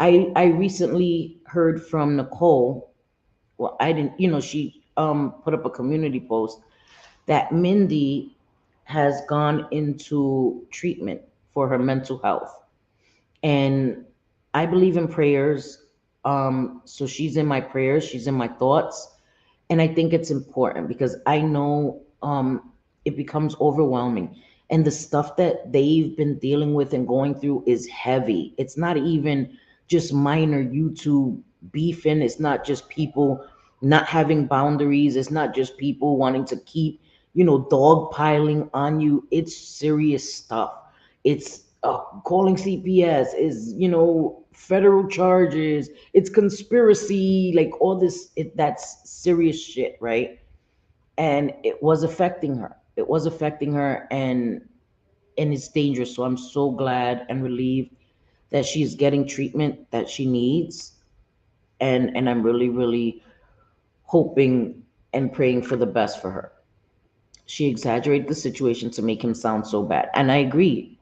I recently heard from Nicole. Well, I didn't, she put up a community post that Mindy has gone into treatment for her mental health. And I believe in prayers. So she's in my prayers, she's in my thoughts. And I think it's important because I know it becomes overwhelming. And the stuff that they've been dealing with and going through is heavy. It's not even just minor YouTube beefing, it's not just people not having boundaries, it's not just people wanting to keep, dog piling on you. It's serious stuff. It's calling CPS, is, federal charges, it's conspiracy, like all this, that's serious shit, right? And it was affecting her. It was affecting her, and it's dangerous. So I'm so glad and relieved that she's getting treatment that she needs. And I'm really, really hoping and praying for the best for her. She exaggerated the situation to make him sound so bad. And I agree.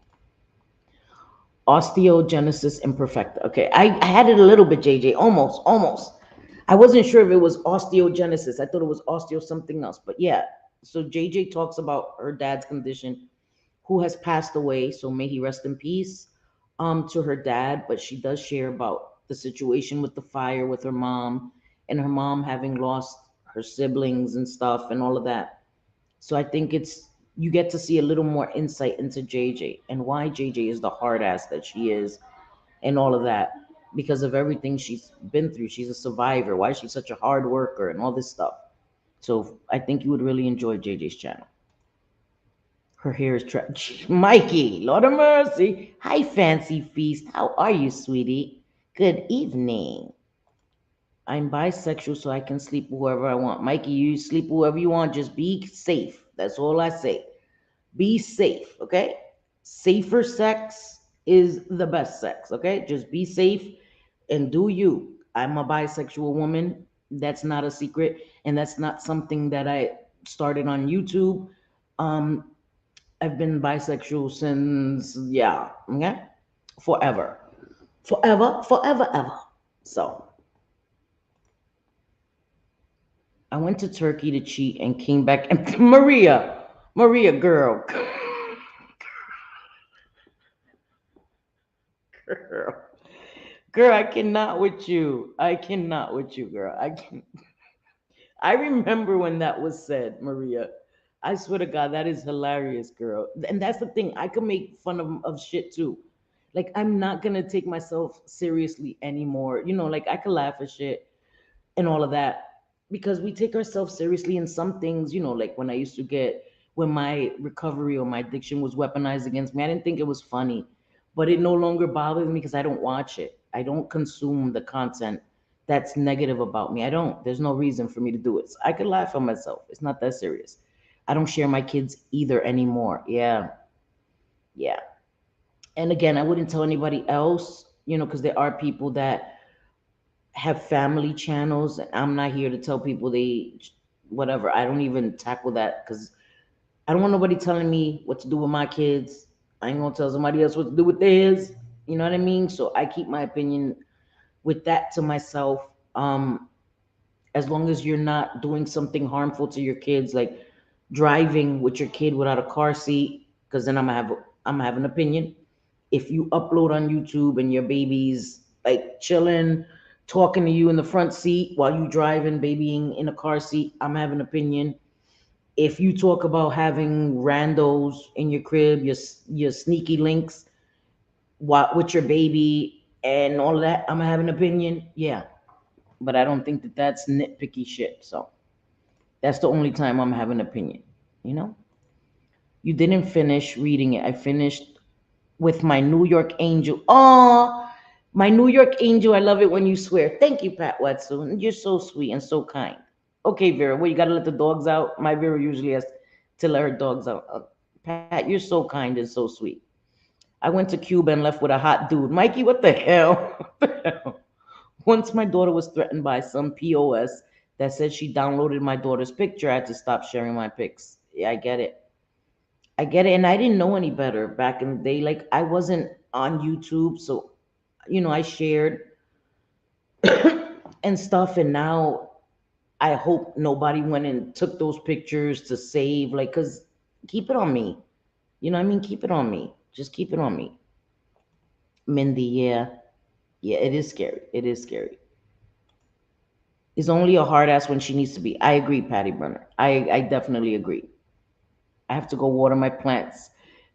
Osteogenesis imperfecta. Okay, I had it a little bit, JJ, almost, almost. I wasn't sure if it was osteogenesis. I thought it was osteo something else, but yeah. So JJ talks about her dad's condition, who has passed away. So may he rest in peace. To her dad, but she does share about the situation with the fire with her mom, and her mom having lost her siblings and stuff and all of that. So I think you get to see a little more insight into JJ and why JJ is the hard ass that she is and all of that, because of everything she's been through. She's a survivor. Why is she such a hard worker and all this stuff? So I think you would really enjoy JJ's channel. Her hair is Mikey, Lord of mercy. Hi, Fancy Feast. How are you, sweetie? Good evening. I'm bisexual, so I can sleep with whoever I want. Mikey, you sleep with whoever you want. Just be safe. That's all I say. Be safe, okay? Safer sex is the best sex, okay? Just be safe and do you. I'm a bisexual woman. That's not a secret, and that's not something that I started on YouTube. Um, I've been bisexual since, yeah, okay, forever, forever, forever, ever. So I went to Turkey to cheat and came back. And Maria, girl, girl, girl, I cannot with you. I cannot with you, girl. I can. I remember when that was said, Maria. I swear to God, that is hilarious, girl. And that's the thing. I can make fun of shit too. Like I'm not gonna take myself seriously anymore. Like I can laugh at shit and all of that because we take ourselves seriously in some things. Like when my recovery or my addiction was weaponized against me, I didn't think it was funny, but it no longer bothers me because I don't watch it. I don't consume the content that's negative about me. I don't. There's no reason for me to do it. So I could laugh at myself. It's not that serious. I don't share my kids either anymore. Yeah, yeah. And again, I wouldn't tell anybody else, because there are people that have family channels. And I'm not here to tell people whatever. I don't even tackle that because I don't want nobody telling me what to do with my kids. I ain't gonna tell somebody else what to do with theirs. You know what I mean? So I keep my opinion with that to myself. As long as you're not doing something harmful to your kids, like driving with your kid without a car seat, because then I'm gonna have an opinion. If you upload on YouTube and your baby's like chilling, talking to you in the front seat while you driving, babying in a car seat, I'm having an opinion. If you talk about having randos in your crib, your sneaky links with your baby and all of that, I'm gonna have an opinion. Yeah, but I don't think that that's nitpicky shit. So that's the only time I'm having an opinion. You know, you didn't finish reading it. I finished with my New York Angel. Oh, my New York Angel. I love it when you swear. Thank you, Pat Watson. You're so sweet and so kind. Okay, Vera. Well, you gotta let the dogs out. My Vera usually has to let her dogs out. Pat, you're so kind and so sweet. I went to Cuba and left with a hot dude. Mikey, what the hell? What the hell? Once my daughter was threatened by some POS that said she downloaded my daughter's picture, I had to stop sharing my pics. Yeah, I get it. I get it. And I didn't know any better back in the day. Like, I wasn't on YouTube. So, I shared and stuff. And now I hope nobody went and took those pictures to save. Like, because keep it on me. You know what I mean? Keep it on me. Just keep it on me. Mindy, yeah. Yeah, it is scary. It is scary. Is only a hard ass when she needs to be. I agree, Patty Brunner. I definitely agree. I have to go water my plants.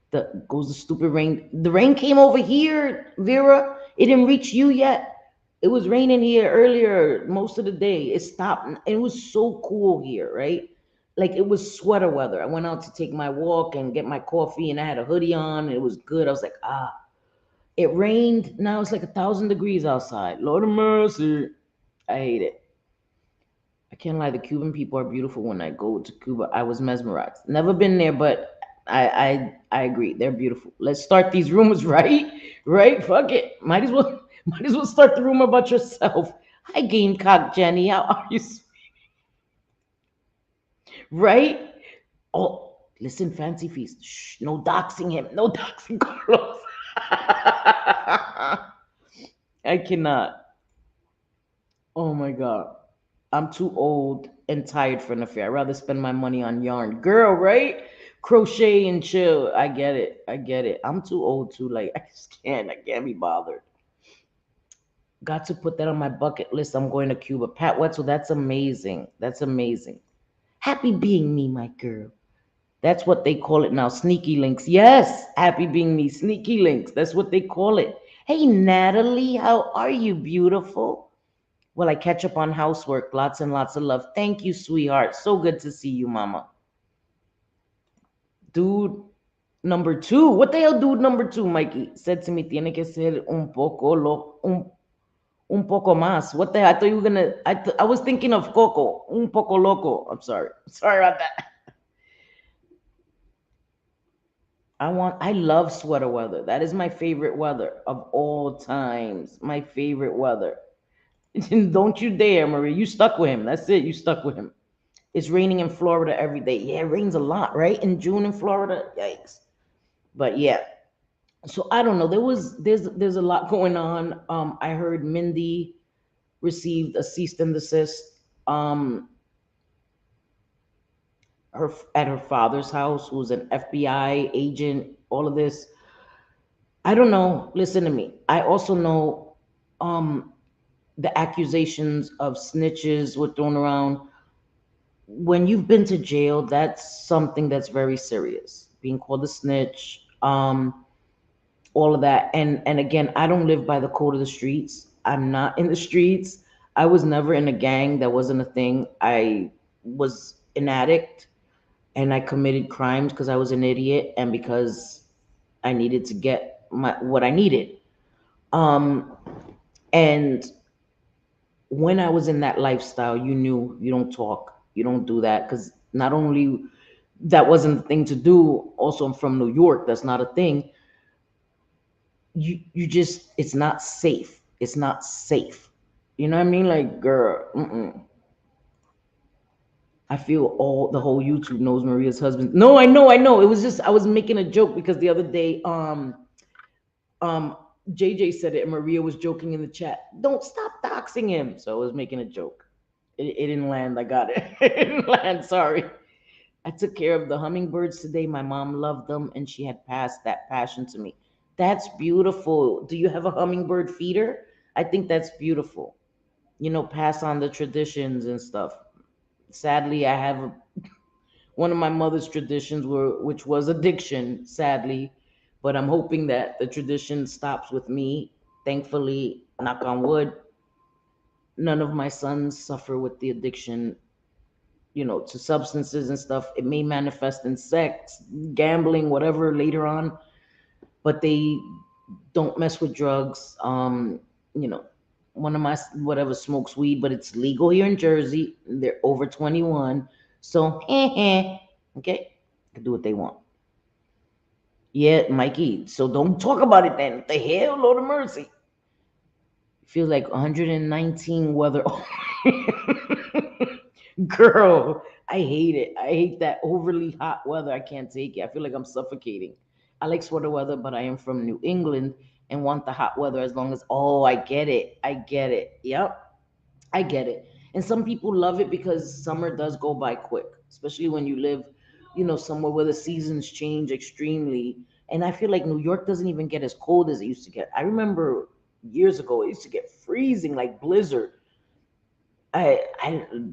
The goes the stupid rain. The rain came over here, Vera. It didn't reach you yet. It was raining here earlier most of the day. It stopped. It was so cool here, right? Like it was sweater weather. I went out to take my walk and get my coffee, and I had a hoodie on, and it was good. I was like, ah. It rained. Now it's like 1,000 degrees outside. Lord of mercy. I hate it. I can't lie, the Cuban people are beautiful. When I go to Cuba, I was mesmerized. Never been there, but I agree. They're beautiful. Let's start these rumors, right? Right? Fuck it. Might as well start the rumor about yourself. Hi, Gamecock Jenny. How are you? Right? Oh, listen, Fancy Feast. Shh, no doxing him. No doxing Carlos. I cannot. Oh my god. I'm too old and tired for an affair. I'd rather spend my money on yarn. Girl, right? Crochet and chill. I get it. I get it. I'm too old to like I just can't. I can't be bothered. Got to put that on my bucket list. I'm going to Cuba. Pat Wetzel, that's amazing. That's amazing. Happy being me, my girl. That's what they call it now. Sneaky links. Yes, happy being me. Sneaky links. That's what they call it. Hey, Natalie, how are you, beautiful? Well, I catch up on housework. Lots and lots of love. Thank you, sweetheart. So good to see you, mama. Dude number two. What the hell, dude number two, Mikey? Said to me, tiene que ser un poco más. What the hell? I thought you were gonna, I was thinking of Coco. Un poco loco. I'm sorry. Sorry about that. I love sweater weather. That is my favorite weather of all times. My favorite weather. Don't you dare, Marie. You stuck with him. That's it. You stuck with him. It's raining in Florida every day. Yeah, it rains a lot, right? In June in Florida, yikes. But yeah, so I don't know. There's a lot going on. I heard Mindy received a cease and desist. Her at her father's house, who's an FBI agent. All of this. I don't know. Listen to me. I also know um, the accusations of snitches were thrown around. When you've been to jail, that's something that's very serious. Being called a snitch, all of that. And again, I don't live by the code of the streets. I'm not in the streets. I was never in a gang. That wasn't a thing. I was an addict and I committed crimes because I was an idiot and because I needed to get my what I needed. Um, and when I was in that lifestyle, you knew you don't talk, you don't do that because not only that wasn't the thing to do. Also, I'm from New York. That's not a thing. You just it's not safe. It's not safe. You know what I mean? Like, girl, I feel all the whole YouTube knows Maria's husband. No, I know. It was just I was making a joke because the other day, um, JJ said it and Maria was joking in the chat. Don't stop doxing him. So I was making a joke. It didn't land. I got it. It didn't land. Sorry. I took care of the hummingbirds today. My mom loved them and she had passed that passion to me. That's beautiful. Do you have a hummingbird feeder? I think that's beautiful. Pass on the traditions and stuff. Sadly, I have one of my mother's traditions which was addiction, sadly, but I'm hoping that the tradition stops with me. Thankfully, knock on wood, none of my sons suffer with the addiction, to substances and stuff. It may manifest in sex, gambling, whatever later on, but they don't mess with drugs. You know, one of my whatever smokes weed, but it's legal here in Jersey. They're over 21, so okay, can do what they want. Yeah, Mikey. So don't talk about it then. What the hell, Lord of mercy. Feels like 119 weather. Girl, I hate it. I hate that overly hot weather. I can't take it. I feel like I'm suffocating. I like sweater weather, but I am from New England and want the hot weather as long as, oh, I get it. I get it. Yep, I get it. And some people love it because summer does go by quick, especially when you live, somewhere where the seasons change extremely. And I feel like New York doesn't even get as cold as it used to get. I remember years ago, it used to get freezing, like blizzard. I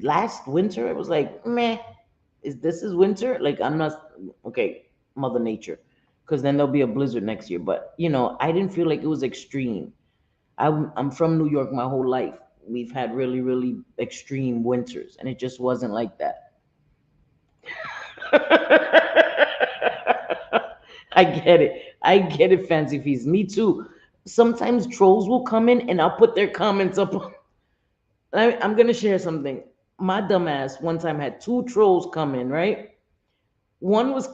last winter it was like, meh, is winter? Like I'm not okay, Mother Nature, because then there'll be a blizzard next year. But I didn't feel like it was extreme. I'm from New York my whole life. We've had really, really extreme winters, and it just wasn't like that. I get it. I get it, Fancy Feast. Me too. Sometimes trolls will come in and I'll put their comments up. I'm gonna share something. My dumbass one time had two trolls come in, right? One was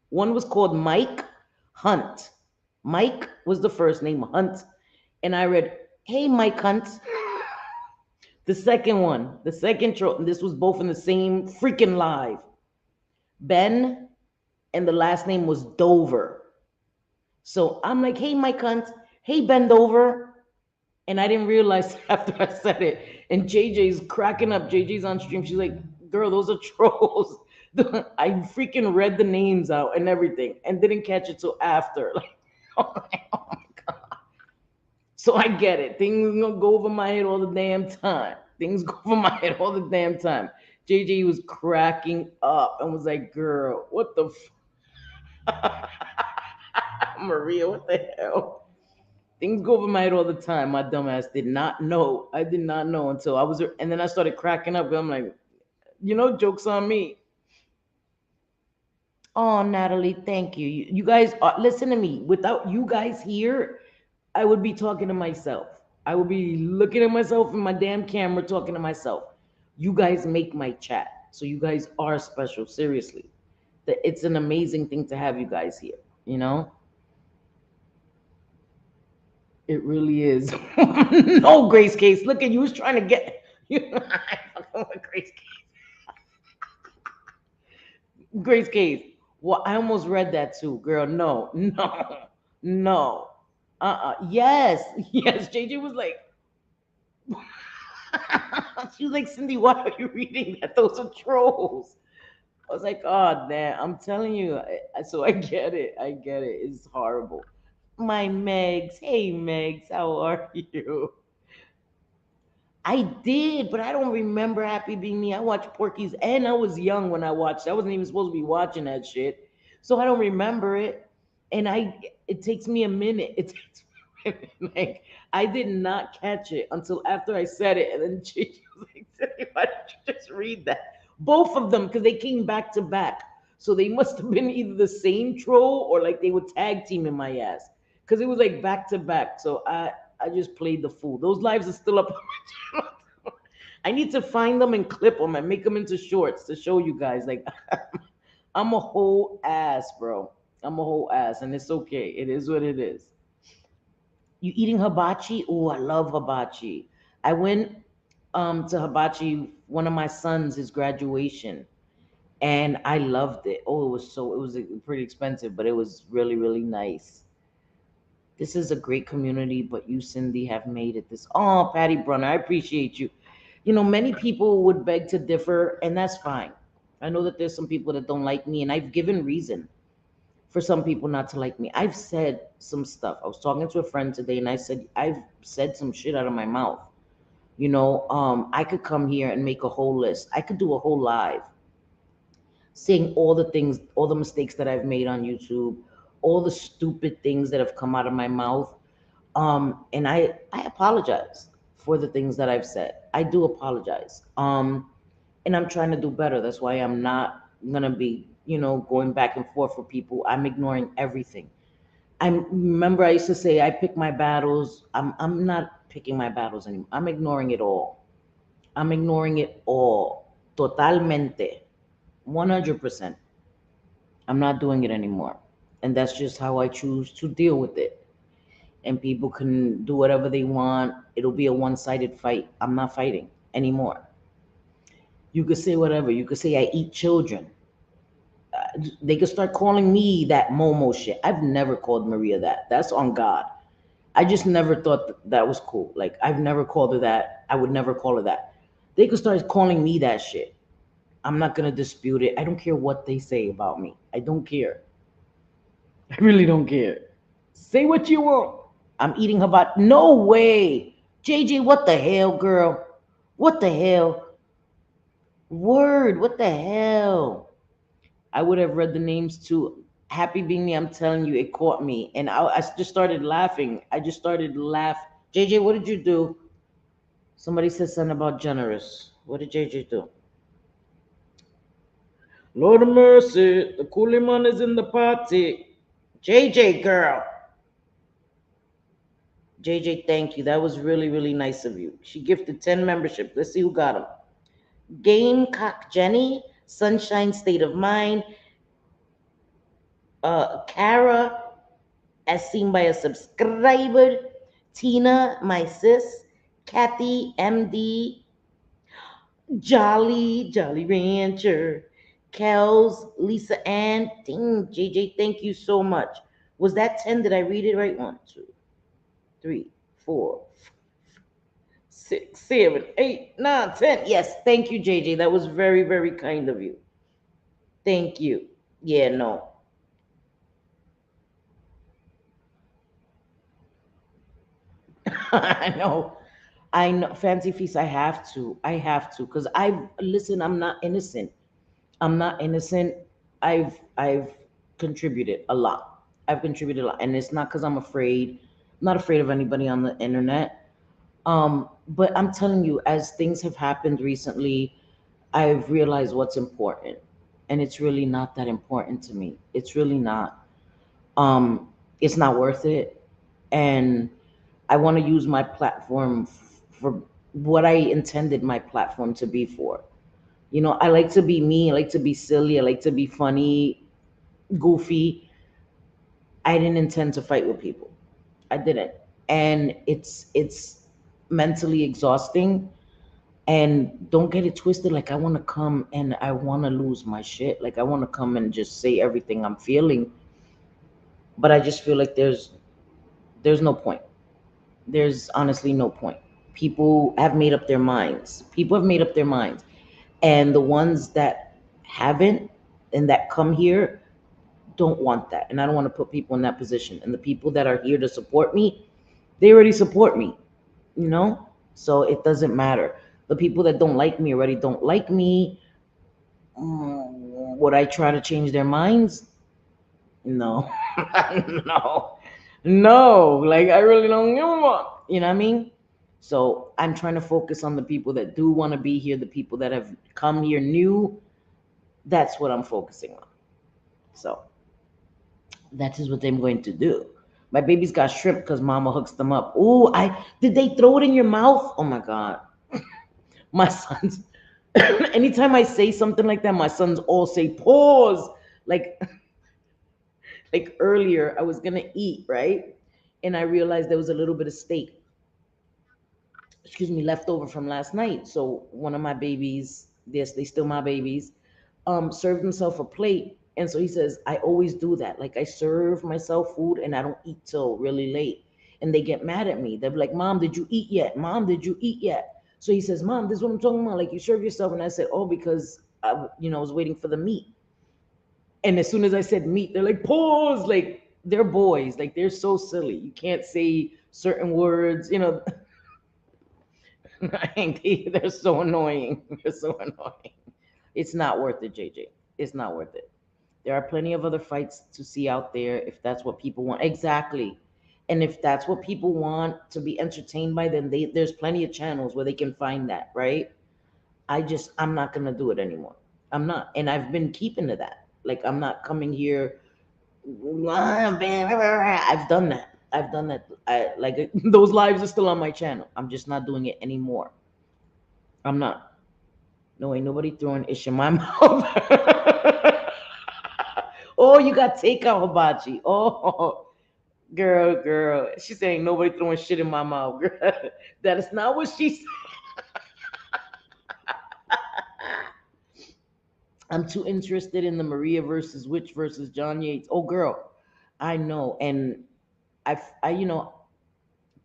one was called Mike Hunt. Mike was the first name, Hunt, and I read, "Hey, Mike Hunt." The second one, the second troll, and this was both in the same freaking live. Ben, and the last name was Dover. So I'm like, "Hey, Mike Hunt. Hey, Ben Dover." And I didn't realize after I said it. And JJ's cracking up. JJ's on stream. She's like, "Girl, those are trolls." I freaking read the names out and everything and didn't catch it till after. Like, oh my God. So I get it. Things gonna go over my head all the damn time. Things go over my head all the damn time. JJ was cracking up and was like, "Girl, what the Maria, what the hell?" Things go over my head all the time. My dumbass did not know. I did not know until I was, and then I started cracking up. I'm like, jokes on me. Oh, Natalie, thank you. You guys, listen to me. Without you guys here, I would be talking to myself. I would be looking at myself in my damn camera, talking to myself. You guys make my chat, so you guys are special. Seriously, it's an amazing thing to have you guys here. You know. It really is. No, Grace Case. Look at you. Was trying to get you. I fucking with Grace Case. Grace Case. Well, I almost read that too, girl. No, no, no. Yes, yes. JJ was like, she was like, Cindy, why are you reading that? Those are trolls. I was like, oh, damn. I'm telling you. So I get it. I get it. It's horrible. My Megs. Hey, Megs. How are you? I did, but I don't remember Happy Being Me. I watched Porky's, and I was young when I watched. I wasn't even supposed to be watching that shit, so I don't remember it. And it takes me a minute. It takes me a minute. Like I did not catch it until after I said it, and then she was like, "Silly, "Why did you just read that?" Both of them, because they came back to back, so they must have been either the same troll or like they would tag team in my ass, because it was like back to back. So I just played the fool. Those lives are still up on my channel. I need to find them and clip them and make them into shorts to show you guys. Like, I'm a whole ass, bro. I'm a whole ass, and it's okay. It is what it is. You eating hibachi? Oh, I love hibachi. I went to hibachi one of my sons his graduation, and I loved it. Oh, it was pretty expensive, but it was really really nice. This is a great community, but you, Cindy, have made it this. Oh, Patty Brunner, I appreciate you. You know, many people would beg to differ, and that's fine. I know that there's some people that don't like me, and I've given reason for some people not to like me. I've said some stuff. I was talking to a friend today, and I said, I've said some shit out of my mouth. I could come here and make a whole list. I could do a whole live saying all the things, all the mistakes that I've made on YouTube, all the stupid things that have come out of my mouth. And I apologize for the things that I've said. I do apologize. And I'm trying to do better. That's why I'm not gonna be, going back and forth with people. I'm ignoring everything. I remember I used to say I pick my battles. I'm not picking my battles anymore. I'm ignoring it all. I'm ignoring it all. Totalmente. 100%. I'm not doing it anymore. And that's just how I choose to deal with it. And people can do whatever they want. It'll be a one-sided fight. I'm not fighting anymore. You could say whatever. You could say I eat children. They could start calling me that Momo shit. I've never called Maria that. That's on God. I just never thought that was cool. Like I've never called her that. I would never call her that. They could start calling me that shit. I'm not gonna dispute it. I don't care what they say about me. I don't care. I really don't care. Say what you want. I'm eating about. No way. JJ, what the hell, girl? What the hell? Word, what the hell? I would have read the names too. Happy being me, I'm telling you, it caught me. And I just started laughing. I just started laughing. JJ, what did you do? Somebody said something about generous. What did JJ do? Lord of mercy, the coolie man is in the party. JJ, girl. JJ, thank you. That was really, really nice of you. She gifted 10 memberships. Let's see who got them. Gamecock Jenny, Sunshine State of Mind, Kara, as seen by a subscriber, Tina, my sis, Kathy, MD, Jolly Rancher, Kels, Lisa Ann, dang, JJ, thank you so much. Was that 10? Did I read it right? 1, 2, 3, 4, 6, 7, 8, 9, 10. Yes, thank you, JJ. That was very, very kind of you. Thank you. Yeah, no. I know. I know. Fancy feast. I have to. I have to. Because listen, I'm not innocent. I'm not innocent. I've contributed a lot. I've contributed a lot. And it's not because I'm afraid. I'm not afraid of anybody on the internet. But I'm telling you, as things have happened recently, I've realized what's important. And it's really not that important to me. It's really not. It's not worth it. And I want to use my platform for what I intended my platform to be for. I like to be me. I like to be silly. I like to be funny, goofy. I didn't intend to fight with people. I didn't. And it's mentally exhausting. And don't get it twisted, like I want to come and I want to lose my shit. Like I want to come and just say everything I'm feeling, but I just feel like there's no point. There's honestly no point. People have made up their minds. People have made up their minds. And the ones that haven't and that come here don't want that. And I don't want to put people in that position. And the people that are here to support me, they already support me, you know? So it doesn't matter. The people that don't like me already don't like me. Would I try to change their minds? No. No. No. Like I really don't give a fuck. You know what I mean? So I'm trying to focus on the people that do want to be here, the people that have come here new. That's what I'm focusing on. So that is what I'm going to do. My baby's got shrimp because mama hooks them up. Oh, I did they throw it in your mouth? Oh my god. My sons anytime I say something like that, my sons all say pause. Like like earlier I was gonna eat, right? And I realized there was a little bit of steak, excuse me, left over from last night. So one of my babies, yes, they still my babies, served himself a plate. And so he says, I always do that. Like I serve myself food and I don't eat till really late. And they get mad at me. They're like, Mom, did you eat yet? Mom, did you eat yet? So he says, Mom, this is what I'm talking about. Like you serve yourself. And I said, oh, because I was waiting for the meat. And as soon as I said meat, they're like, pause. Like they're boys. Like they're so silly. You can't say certain words, they're so annoying. They're so annoying. It's not worth it, JJ. It's not worth it. There are plenty of other fights to see out there if that's what people want. Exactly. And if that's what people want to be entertained by, then there's plenty of channels where they can find that, right? I'm not gonna do it anymore. I'm not. And I've been keeping to that. Like I'm not coming here. I've done that. I've done that. I like those lives are still on my channel. I'm just not doing it anymore. I'm not. No, ain't nobody throwing ish in my mouth. Oh, you got takeout hibachi. Oh, girl. She's saying nobody throwing shit in my mouth. Girl. That is not what she said. I'm too interested in the Maria versus Witch versus John Yates. Oh, girl, I know. And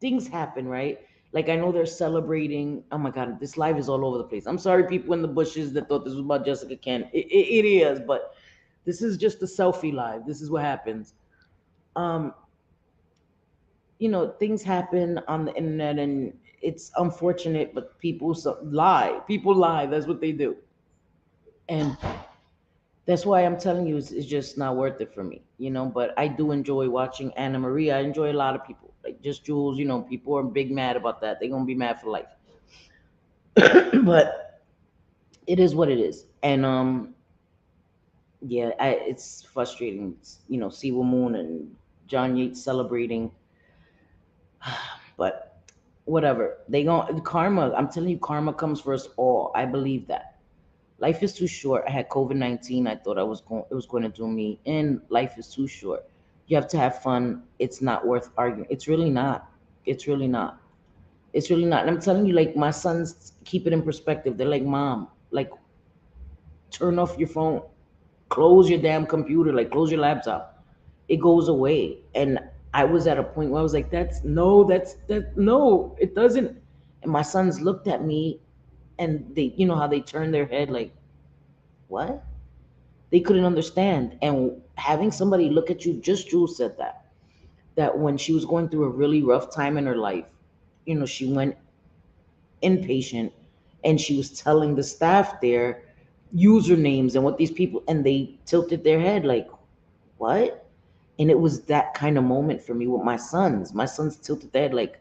things happen, right? Like I know they're celebrating. Oh my God, this live is all over the place. I'm sorry, people in the bushes that thought this was about Jessica Kent. It is, but this is just a selfie live. This is what happens. Um, things happen on the internet, and it's unfortunate, but lie. People lie. That's what they do, and that's why I'm telling you, it's just not worth it for me, But I do enjoy watching Anna Maria. I enjoy a lot of people, like just Jules. People are big mad about that. They're gonna be mad for life, but it is what it is. And yeah, it's frustrating. Siwa Moon and John Yates celebrating, but whatever. They going karma. I'm telling you, karma comes for us all. I believe that. Life is too short. I had COVID-19. I thought it was going to do me in. Life is too short. You have to have fun. It's not worth arguing. It's really not. It's really not. It's really not. And I'm telling you, like my sons keep it in perspective. They're like, Mom, like turn off your phone, close your damn computer, like close your laptop. It goes away. And I was at a point where I was like, no, it doesn't. And my sons looked at me and they, how they turned their head like, what? They couldn't understand. And having somebody look at you, just Jules said that when she was going through a really rough time in her life, she went inpatient and she was telling the staff there usernames and what these people, and they tilted their head like, what? And it was that kind of moment for me with my sons. My sons tilted their head like,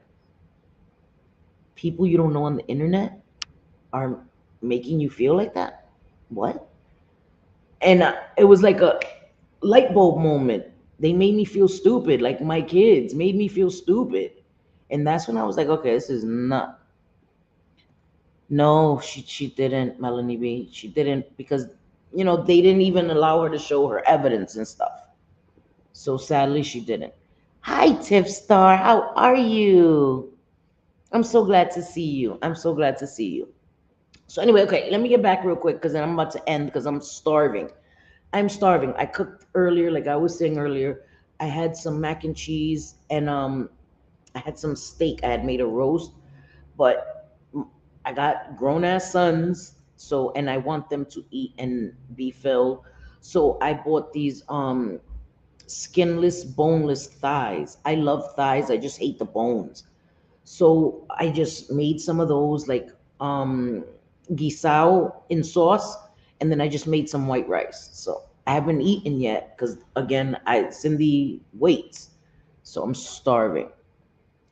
people you don't know on the internet are making you feel like that? What? And it was like a light bulb moment. They made me feel stupid, like my kids made me feel stupid. And that's when I was like, okay, this is not. No, she didn't, Melanie B. She didn't because they didn't even allow her to show her evidence and stuff. So sadly, she didn't. Hi, Tiff Star. How are you? I'm so glad to see you. I'm so glad to see you. So anyway, okay, let me get back real quick because then I'm about to end because I'm starving. I'm starving. I cooked earlier, like I was saying earlier. I had some mac and cheese and I had some steak. I had made a roast, but I got grown ass sons, so and I want them to eat and be filled. So I bought these skinless, boneless thighs. I love thighs. I just hate the bones. So I just made some of those like um guisao in sauce, and then I just made some white rice. So I haven't eaten yet because again, Cindy waits, so I'm starving.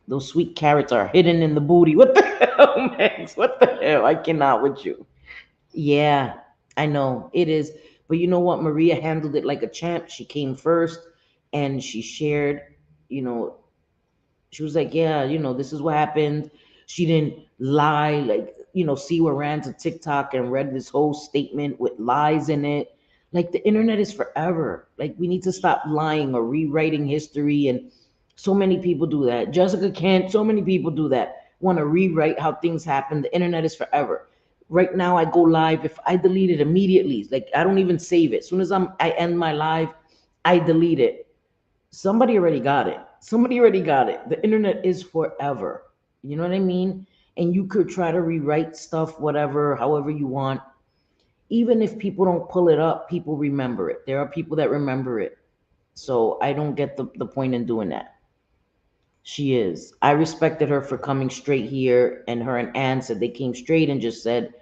Those sweet carrots are hidden in the booty. What the hell, Max? What the hell? I cannot with you. Yeah, I know it is. But you know what? Maria handled it like a champ. She came first and she shared, you know, she was like, yeah, this is what happened. She didn't lie, like, Siwa ran to TikTok and read this whole statement with lies in it. Like, the internet is forever. Like, we need to stop lying or rewriting history. And so many people do that. Jessica Kent, so many people do that. Want to rewrite how things happen. The internet is forever. Right now, I go live. If I delete it immediately, like, I don't even save it. As soon as I end my live, I delete it. Somebody already got it. Somebody already got it. The internet is forever. You know what I mean? And you could try to rewrite stuff, whatever, however you want. Even if people don't pull it up, people remember it. There are people that remember it. So I don't get the point in doing that. She is. I respected her for coming straight here, and her and Ann said they came straight and just said,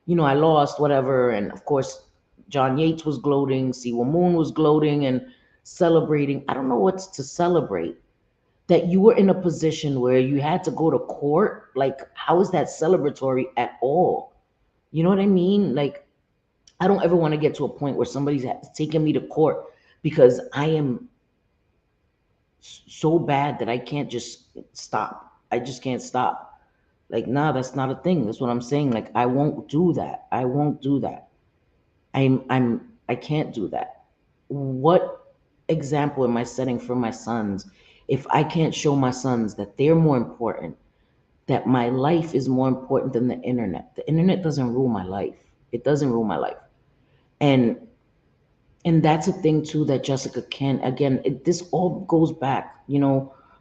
I lost, whatever. And of course, John Yates was gloating, Siwa Moon was gloating and celebrating. I don't know what's to celebrate. That you were in a position where you had to go to court. Like, how is that celebratory at all? You know what I mean? Like, I don't ever want to get to a point where somebody's taking me to court because I am so bad that I can't just stop. I just can't stop. Like, nah, that's not a thing. That's what I'm saying. Like, I won't do that. I won't do that. I can't do that. What example am I setting for my sons if I can't show my sons that they're more important, that my life is more important than the internet? The internet doesn't rule my life. It doesn't rule my life. And that's a thing too that Jessica Kent, again, this all goes back,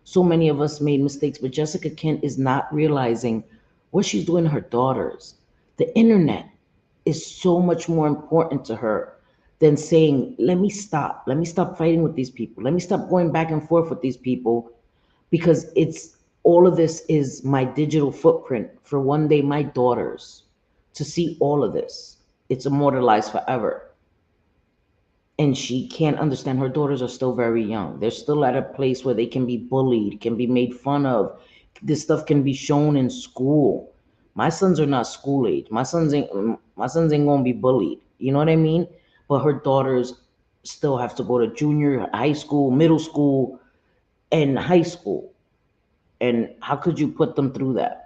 so many of us made mistakes, but Jessica Kent is not realizing what she's doing to her daughters. The internet is so much more important to her than saying, let me stop fighting with these people, let me stop going back and forth with these people, because it's all of this is my digital footprint for one day my daughters to see all of this. It's immortalized forever. And she can't understand. Her daughters are still very young. They're still at a place where they can be bullied, can be made fun of. This stuff can be shown in school. My sons are not school age. My sons ain't gonna be bullied. You know what I mean? But her daughters still have to go to junior high school, middle school, and high school. And how could you put them through that?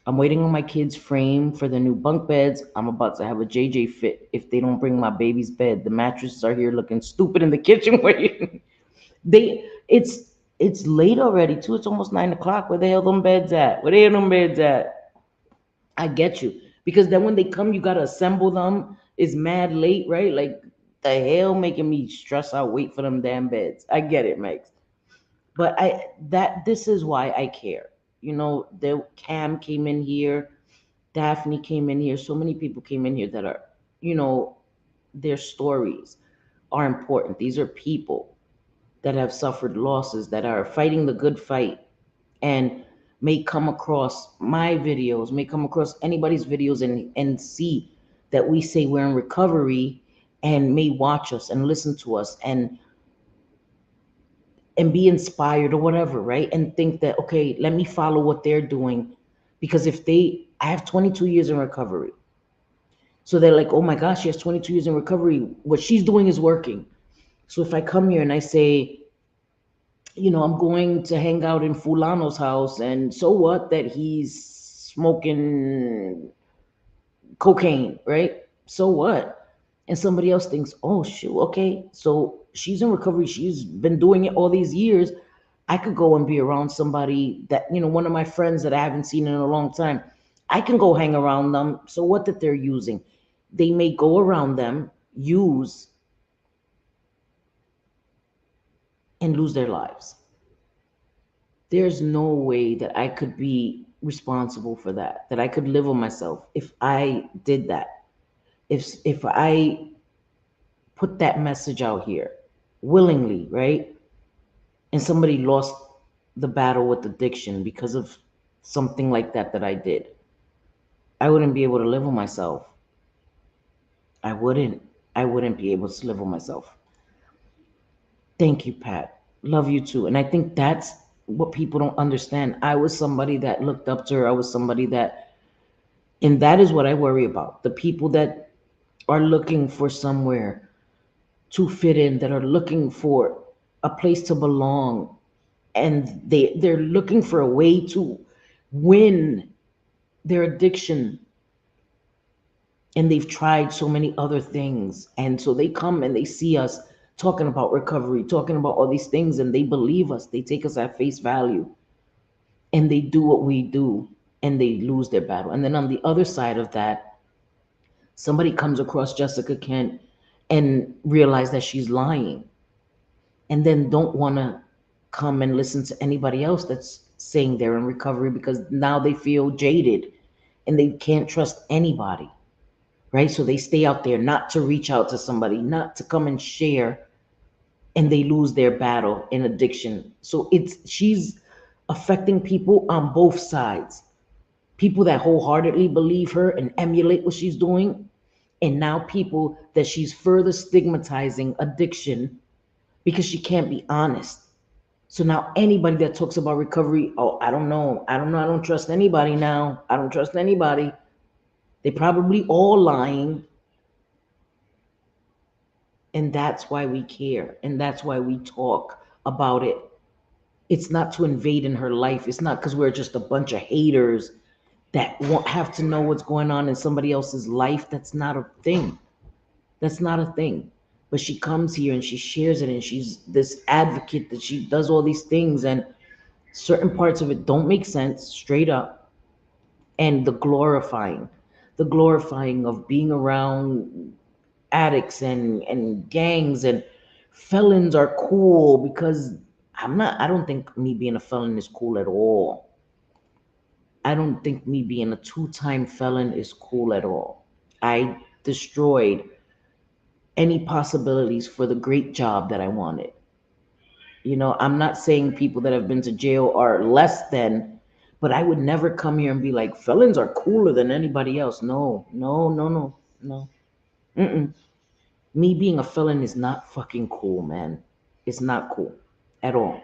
I'm waiting on my kids' frame for the new bunk beds. I'm about to have a JJ fit if they don't bring my baby's bed. The mattresses are here looking stupid in the kitchen waiting. It's late already too. It's almost 9 o'clock. Where the hell them beds at? Where the hell them beds at? I get you. Because then when they come, you gotta assemble them. It's mad late, right? Like the hell making me stress out, wait for them damn beds. I get it, Max. But this is why I care. The Cam came in here, Daphne came in here, so many people came in here that are, you know, their stories are important. These are people that have suffered losses, that are fighting the good fight, and may come across my videos, may come across anybody's videos, and see that we say we're in recovery, and may watch us and listen to us and be inspired or whatever, right? And think that, okay, let me follow what they're doing. Because I have 22 years in recovery. So they're like, oh my gosh, she has 22 years in recovery. What she's doing is working. So if I come here and I say, I'm going to hang out in Fulano's house, and so what that he's smoking cocaine, right? So what? And somebody else thinks, oh shoot, okay, so she's in recovery. She's been doing it all these years. I could go and be around somebody that, one of my friends that I haven't seen in a long time. I can go hang around them. So what that they're using? They may go around them, use, and lose their lives. There's no way that I could be responsible for that, that I could live with myself if I did that. If I put that message out here willingly, right? And somebody lost the battle with addiction because of something like that that I did. I wouldn't be able to live with myself. I wouldn't. I wouldn't be able to live with myself. Thank you, Pat. Love you too. And I think that's what people don't understand. I was somebody that looked up to her. I was somebody that, and that is what I worry about. The people that are looking for somewhere to fit in, that are looking for a place to belong, and they're looking for a way to win their addiction, and they've tried so many other things, and so they come and they see us talking about recovery, talking about all these things, and they believe us, they take us at face value, and they do what we do, and they lose their battle. And then on the other side of that, somebody comes across Jessica Kent and realize that she's lying, and then don't want to come and listen to anybody else that's saying they're in recovery, because now they feel jaded and they can't trust anybody, right? So they stay out there not to reach out to somebody, not to come and share, and they lose their battle in addiction. So she's affecting people on both sides. People that wholeheartedly believe her and emulate what she's doing, and now people that she's further stigmatizing addiction because she can't be honest. So now anybody that talks about recovery, oh, I don't know. I don't know. I don't trust anybody now. I don't trust anybody. They probably all lying. And that's why we care. And that's why we talk about it. It's not to invade in her life. It's not because we're just a bunch of haters that won't have to know what's going on in somebody else's life. That's not a thing. That's not a thing. But she comes here and she shares it, and she's this advocate that she does all these things, and certain parts of it don't make sense straight up. And the glorifying of being around addicts and gangs and felons are cool, because I don't think me being a felon is cool at all. I don't think me being a two-time felon is cool at all. I destroyed any possibilities for the great job that I wanted. I'm not saying people that have been to jail are less than, but I would never come here and be like, felons are cooler than anybody else. No, no, no, no, no. Mm-mm. Me being a felon is not fucking cool, man. It's not cool at all.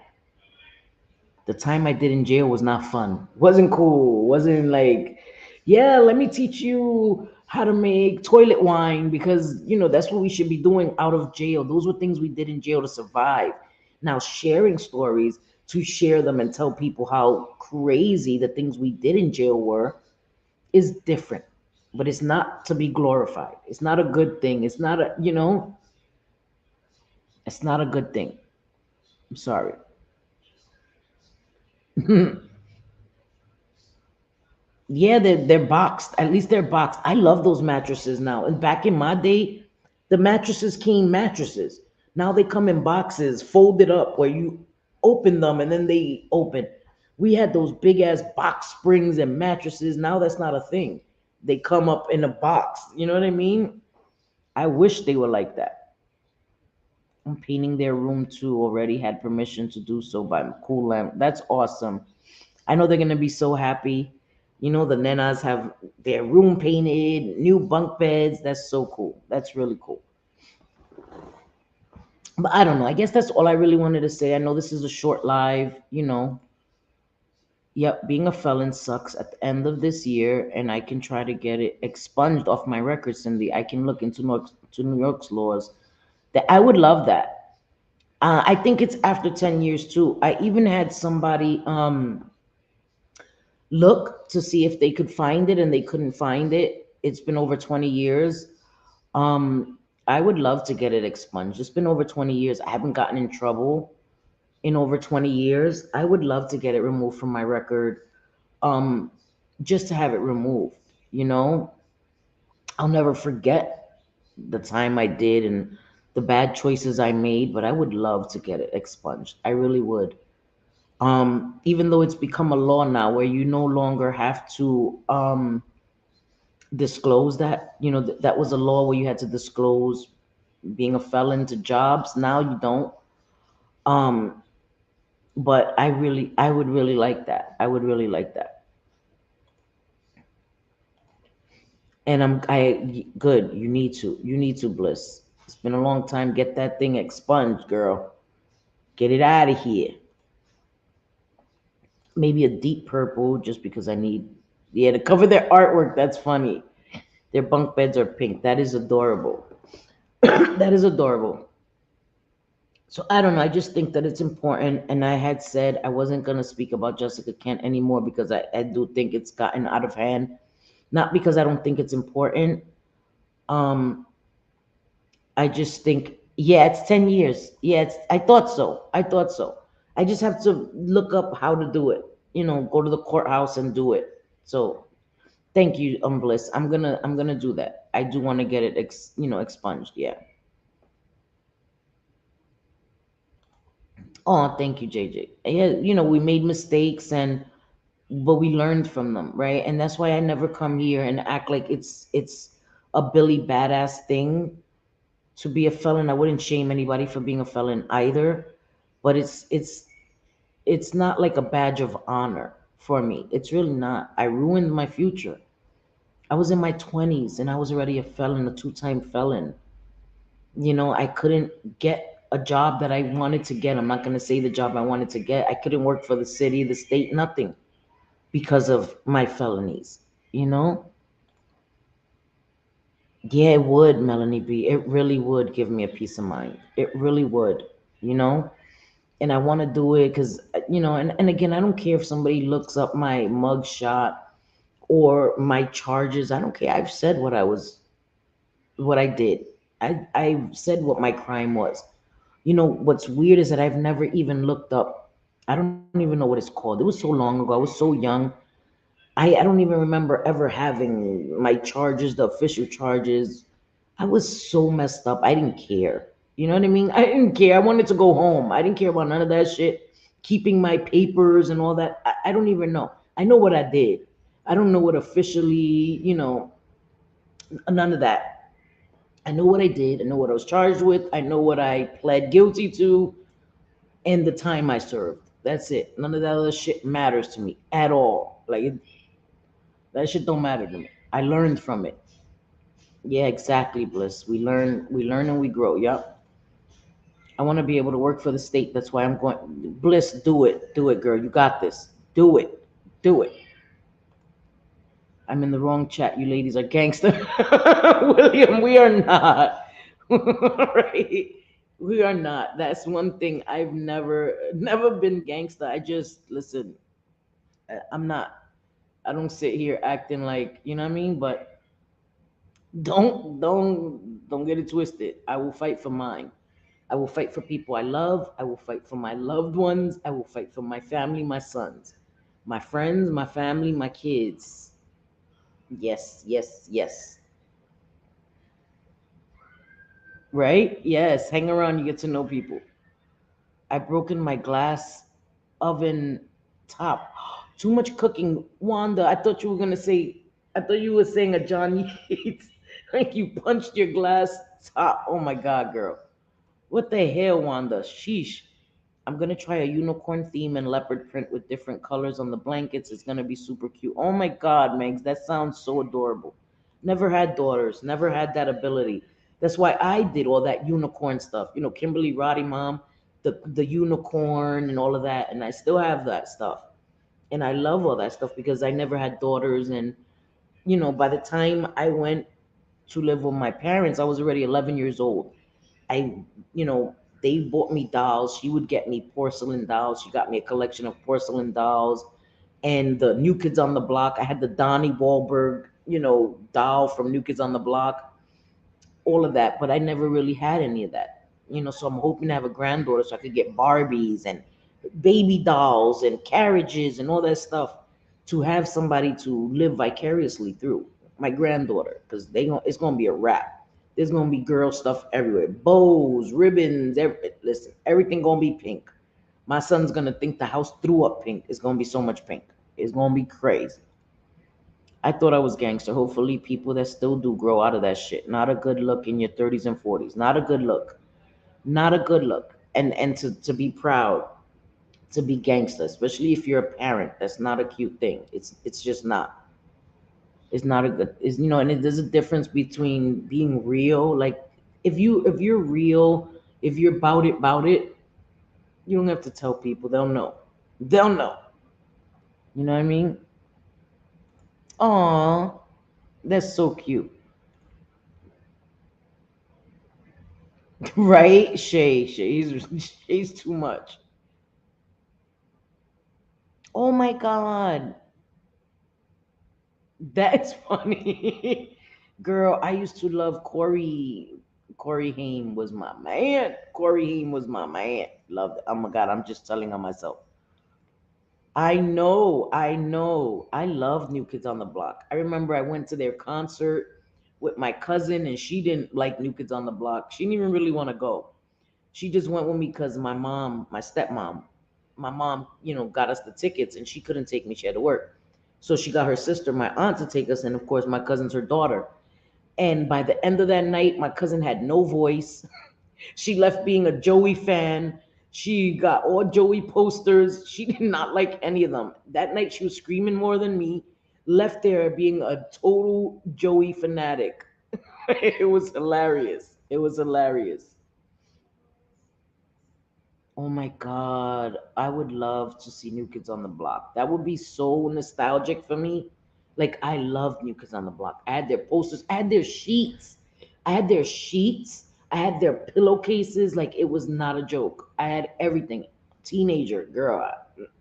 The time I did in jail was not fun. Wasn't cool. Wasn't like, yeah, let me teach you how to make toilet wine, because that's what we should be doing out of jail. Those were things we did in jail to survive. Now sharing stories to share them and tell people how crazy the things we did in jail were is different. But it's not to be glorified. It's not a good thing. It's not it's not a good thing. I'm sorry. Yeah, they're boxed. At least they're boxed. I love those mattresses now. And back in my day, the mattresses came mattresses. Now they come in boxes, folded up, where you open them and then they open. We had those big ass box springs and mattresses. Now that's not a thing. They come up in a box. You know what I mean? I wish they were like that. I'm painting their room too. Already had permission to do so by Cool Lamp. That's awesome. I know they're gonna be so happy. The nenas have their room painted, new bunk beds. That's so cool. That's really cool. But I don't know. I guess that's all I really wanted to say. I know this is a short live. Yep, being a felon sucks at the end of this year, and I can try to get it expunged off my record, Cindy. I can look into New York's laws. That I would love that. I think it's after 10 years too. I even had somebody look to see if they could find it, and they couldn't find it. It's been over 20 years. Um, I would love to get it expunged. It's been over 20 years. I haven't gotten in trouble in over 20 years. I would love to get it removed from my record. Um, just to have it removed. You know, I'll never forget the time I did and the bad choices I made, but I would love to get it expunged. I really would. Even though it's become a law now where you no longer have to disclose that, that was a law where you had to disclose being a felon to jobs. Now you don't. Um, but I would really like that. I would really like that. And good. You need to, Bliss. It's been a long time. Get that thing expunged, girl. Get it out of here. Maybe a deep purple, just because I need. Yeah, to cover their artwork. That's funny. Their bunk beds are pink. That is adorable. That is adorable. So I don't know. I just think that it's important. And I had said I wasn't gonna speak about Jessica Kent anymore because I do think it's gotten out of hand. Not because I don't think it's important. Um, I just think, yeah, it's 10 years. Yeah, I thought so. I thought so. I just have to look up how to do it. Go to the courthouse and do it. So thank you, Bliss. I'm gonna do that. I do want to get it expunged. Yeah. Oh, thank you, JJ. Yeah, we made mistakes and but we learned from them, right? And that's why I never come here and act like it's a Billy badass thing to be a felon. I wouldn't shame anybody for being a felon either, but it's not like a badge of honor for me. It's really not. I ruined my future. I was in my 20s and I was already a felon, a two-time felon. I couldn't get a job that I wanted to get. I'm not going to say the job I wanted to get. I couldn't work for the city, the state, nothing because of my felonies, you know? Yeah, it would, Melanie B. It really would give me a peace of mind. It really would, you know? And I want to do it because, and again, I don't care if somebody looks up my mugshot or my charges. I don't care. I've said what I did. I said what my crime was. What's weird is that I've never even looked up. I don't even know what it's called. It was so long ago. I was so young. I don't even remember ever having my charges, the official charges. I was so messed up. I didn't care. You know what I mean? I didn't care. I wanted to go home. I didn't care about none of that shit. Keeping my papers and all that. I don't even know. I know what I did. I don't know what officially, none of that. I know what I did. I know what I was charged with. I know what I pled guilty to and the time I served. That's it. None of that other shit matters to me at all. That shit don't matter to me. I learned from it. Yeah, exactly, Bliss. We learn and we grow. Yep. I want to be able to work for the state. That's why I'm going. Bliss, do it, girl. You got this. Do it, do it. I'm in the wrong chat. You ladies are gangster. William, we are not. Right? We are not. That's one thing I've never been gangster. I just listen. I'm not. I don't sit here acting like you know what I mean. But don't get it twisted. I will fight for mine. I will fight for people I love. I will fight for my loved ones. I will fight for my family, my sons, my friends, my family, my kids. Yes, yes, yes. Right? Yes. Hang around, you get to know people. I broken my glass oven top. Too much cooking. Wanda, I thought you were saying a John Yates. Like you punched your glass top. Oh my God, girl. What the hell, Wanda? Sheesh. I'm gonna try a unicorn theme and leopard print with different colors on the blankets. It's gonna be super cute. Oh my God, Megs, that sounds so adorable. Never had daughters, never had that ability. That's why I did all that unicorn stuff. Kimberly Roddy mom, the unicorn and all of that, and I still have that stuff. And I love all that stuff because I never had daughters. And by the time I went to live with my parents, I was already 11 years old. I, you know, they bought me dolls. She would get me porcelain dolls. She got me a collection of porcelain dolls and the New Kids on the Block. I had the Donnie Wahlberg, doll from New Kids on the Block, all of that. But I never really had any of that. So I'm hoping to have a granddaughter so I could get Barbies and baby dolls and carriages and all that stuff. to have somebody to live vicariously through. My granddaughter, because it's gonna be a wrap. There's gonna be girl stuff everywhere, bows, ribbons. Listen, everything gonna be pink. My son's gonna think the house threw up pink. It's gonna be so much pink. It's gonna be crazy. I thought I was gangster. Hopefully, people that still do grow out of that shit. Not a good look in your 30s and 40s. Not a good look. Not a good look. And to be proud, to be gangster, especially if you're a parent. That's not a cute thing. It's just not. It's not a good. It's and there's a difference between being real. Like if you're real, if you're about it, you don't have to tell people. They'll know. They'll know. You know what I mean? Aw, that's so cute. Right? Shay's too much. Oh my God. That's funny. Girl, I used to love Corey. Corey Haim was my man. Corey Haim was my man. Loved it. Oh my God, I'm just telling on myself. I know, I know. I love New Kids on the Block. I remember I went to their concert with my cousin, and she didn't like New Kids on the Block. She didn't even really want to go. She just went with me because my stepmom, my mom, got us the tickets, and she couldn't take me. She had to work. So she got her sister, my aunt, to take us, and of course, my cousin's her daughter. And by the end of that night, my cousin had no voice. She left being a Joey fan. She got all Joey posters. She did not like any of them. That night, she was screaming more than me. Left there being a total Joey fanatic. It was hilarious. It was hilarious. Oh my God. I would love to see New Kids on the Block. That would be so nostalgic for me. Like, I loved New Kids on the Block. I had their posters, I had their sheets. I had their sheets. I had their pillowcases. Like, it was not a joke. I had everything. Teenager, girl.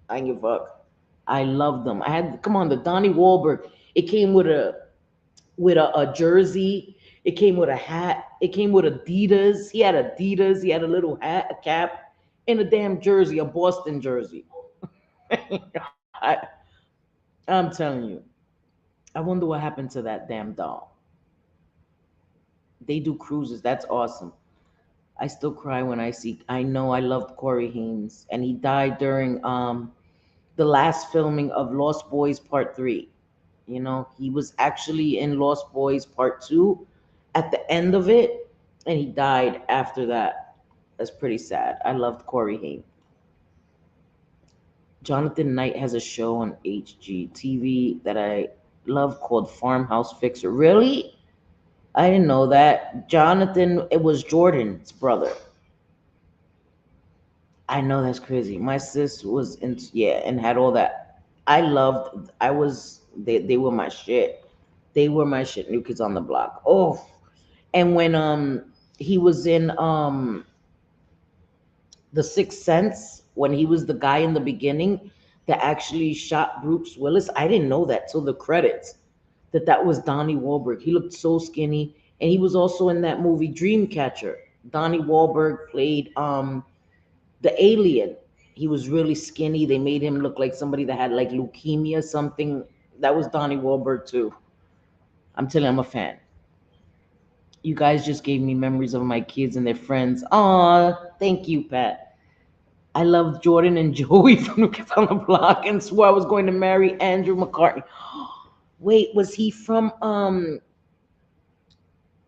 I ain't give a fuck. I loved them. I had, come on, the Donnie Wahlberg. It came with a jersey. It came with a hat. It came with Adidas. He had Adidas. He had a little hat, a cap, and a damn jersey, a Boston jersey. I, I'm telling you, I wonder what happened to that damn doll. They do cruises. That's awesome. I still cry when I see. I know I loved Corey Haines, and he died during the last filming of Lost Boys Part 3. He was actually in Lost Boys Part 2 at the end of it, and he died after that. That's pretty sad. I loved Corey Haim. Jonathan Knight has a show on HGTV that I love called Farmhouse Fixer. Really? I didn't know that. Jonathan, it was Jordan's brother. I know that's crazy. My sis was in, yeah, and had all that. They were my shit. They were my shit. New Kids on the Block. Oh, and when he was in The Sixth Sense, when he was the guy in the beginning that actually shot Bruce Willis, I didn't know that till the credits that was Donnie Wahlberg. He looked so skinny, and he was also in that movie Dreamcatcher. Donnie Wahlberg played the alien. He was really skinny. They made him look like somebody that had like leukemia, something. That was Donnie Wahlberg too. I'm telling you, I'm a fan. You guys just gave me memories of my kids and their friends. Aw, thank you, Pat. I loved Jordan and Joey from New Kids on the Block and swore I was going to marry Andrew McCartney. Wait, was he from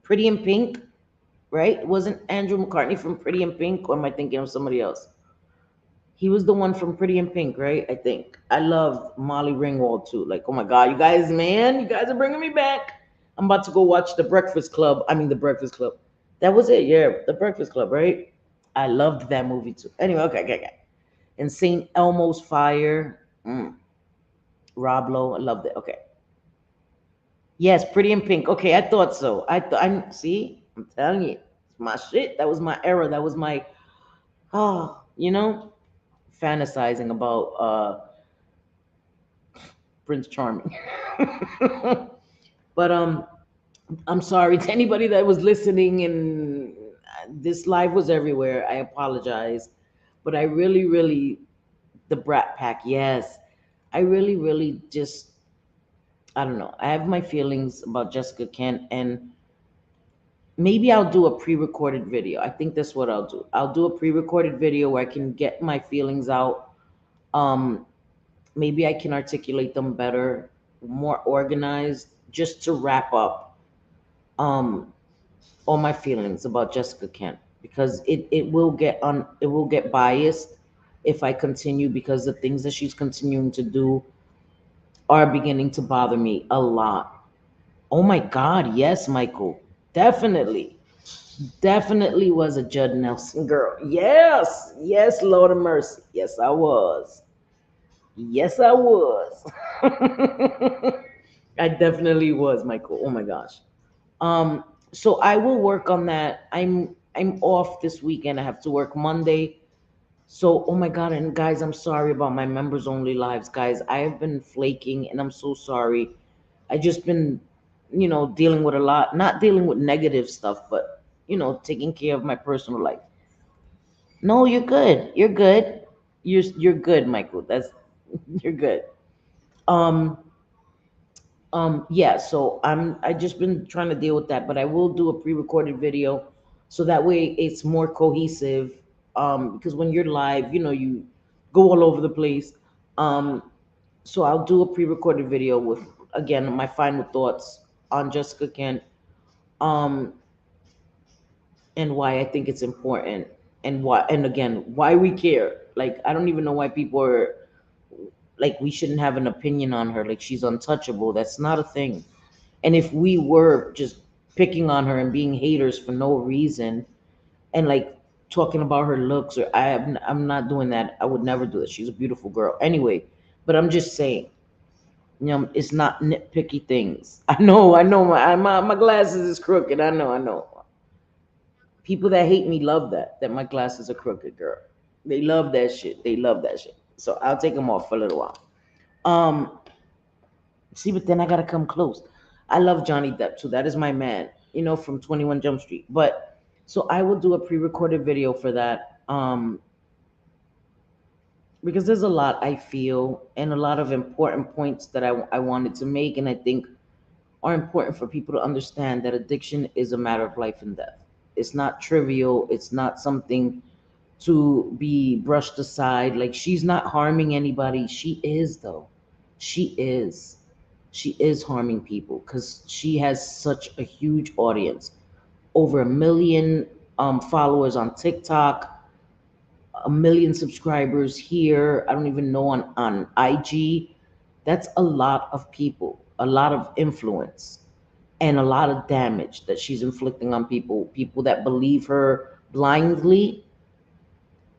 Pretty in Pink? Right? Wasn't Andrew McCartney from Pretty in Pink, or am I thinking of somebody else? He was the one from Pretty in Pink, right? I think. I loved Molly Ringwald too. Like, oh my God, you guys, man, you guys are bringing me back. I'm about to go watch The Breakfast Club. I mean, The Breakfast Club. That was it, yeah. The Breakfast Club, right? I loved that movie too. Anyway, okay. And St. Elmo's Fire. Rob Lowe, I loved it. Okay. Yes, Pretty in Pink. Okay, I thought so. I see. I'm telling you, it's my shit. That was my era. That was my fantasizing about Prince Charming. But I'm sorry to anybody that was listening, and this live was everywhere. I apologize, but I really, really, the Brat Pack. Yes, I really, really just, I don't know. I have my feelings about Jessica Kent, and maybe I'll do a pre-recorded video. I think that's what I'll do. I'll do a pre-recorded video where I can get my feelings out. Um, Maybe I can articulate them better, more organized, just to wrap up um, all my feelings about Jessica Kent, because it will get biased if I continue, because the things that she's continuing to do are beginning to bother me a lot. Oh my God, yes, Michael. Definitely. Definitely was a Judd Nelson girl. Yes. Yes, Lord of mercy. Yes, I was. Yes, I was. I definitely was, Michael. Oh my gosh. Um, so I will work on that. I'm off this weekend. I have to work Monday. So, oh my God, and guys, I'm sorry about my members only lives, guys. I have been flaking and I'm so sorry. I just been, dealing with a lot, not dealing with negative stuff, but taking care of my personal life. No, you're good. You're good. You're good, Michael. That's you're good. Um, yeah, so I just been trying to deal with that, but I will do a pre-recorded video so that way it's more cohesive. Because when you're live, you go all over the place. Um, so I'll do a pre-recorded video with, again, my final thoughts on Jessica Kent, um, and why I think it's important, and again, why we care. Like, I don't even know why people are like, we shouldn't have an opinion on her. Like, she's untouchable. That's not a thing. And if we were just picking on her and being haters for no reason, and like talking about her looks, or I'm not doing that. I would never do it. She's a beautiful girl. Anyway, but I'm just saying, it's not nitpicky things. I know my glasses is crooked. I know. People that hate me love that my glasses are crooked, girl. They love that shit. They love that shit. So I'll take them off for a little while. Um, See, but then I gotta come close. I love Johnny Depp too. That is my man, from 21 Jump Street. But so I will do a pre-recorded video for that. Because there's a lot I feel and a lot of important points that I wanted to make, and I think are important for people to understand that addiction is a matter of life and death. It's not trivial. It's not something to be brushed aside. Like, she's not harming anybody. She is, though. She is. She is harming people because she has such a huge audience. Over 1 million followers on TikTok, 1 million subscribers here. I don't even know on IG. That's a lot of people, a lot of influence, and a lot of damage that she's inflicting on people that believe her blindly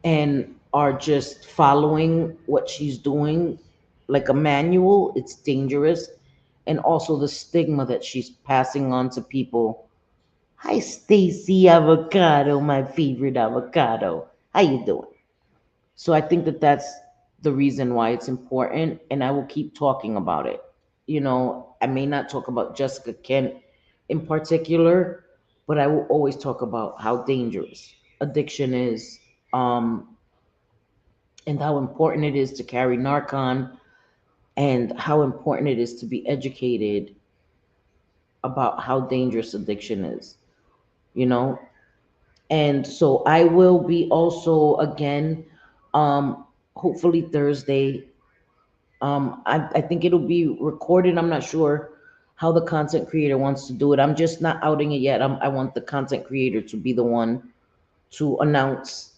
and are just following what she's doing like a manual. It's dangerous. And also the stigma that she's passing on to people. Hi, Stacy Avocado, my favorite avocado. How you doing? So I think that that's the reason why it's important, and I will keep talking about it. I may not talk about Jessica Kent in particular, but I will always talk about how dangerous addiction is, and how important it is to carry Narcan, and how important it is to be educated about how dangerous addiction is, you know? And so I will be also, again, hopefully Thursday. I think it'll be recorded. I'm not sure how the content creator wants to do it. I'm just not outing it yet. I want the content creator to be the one to announce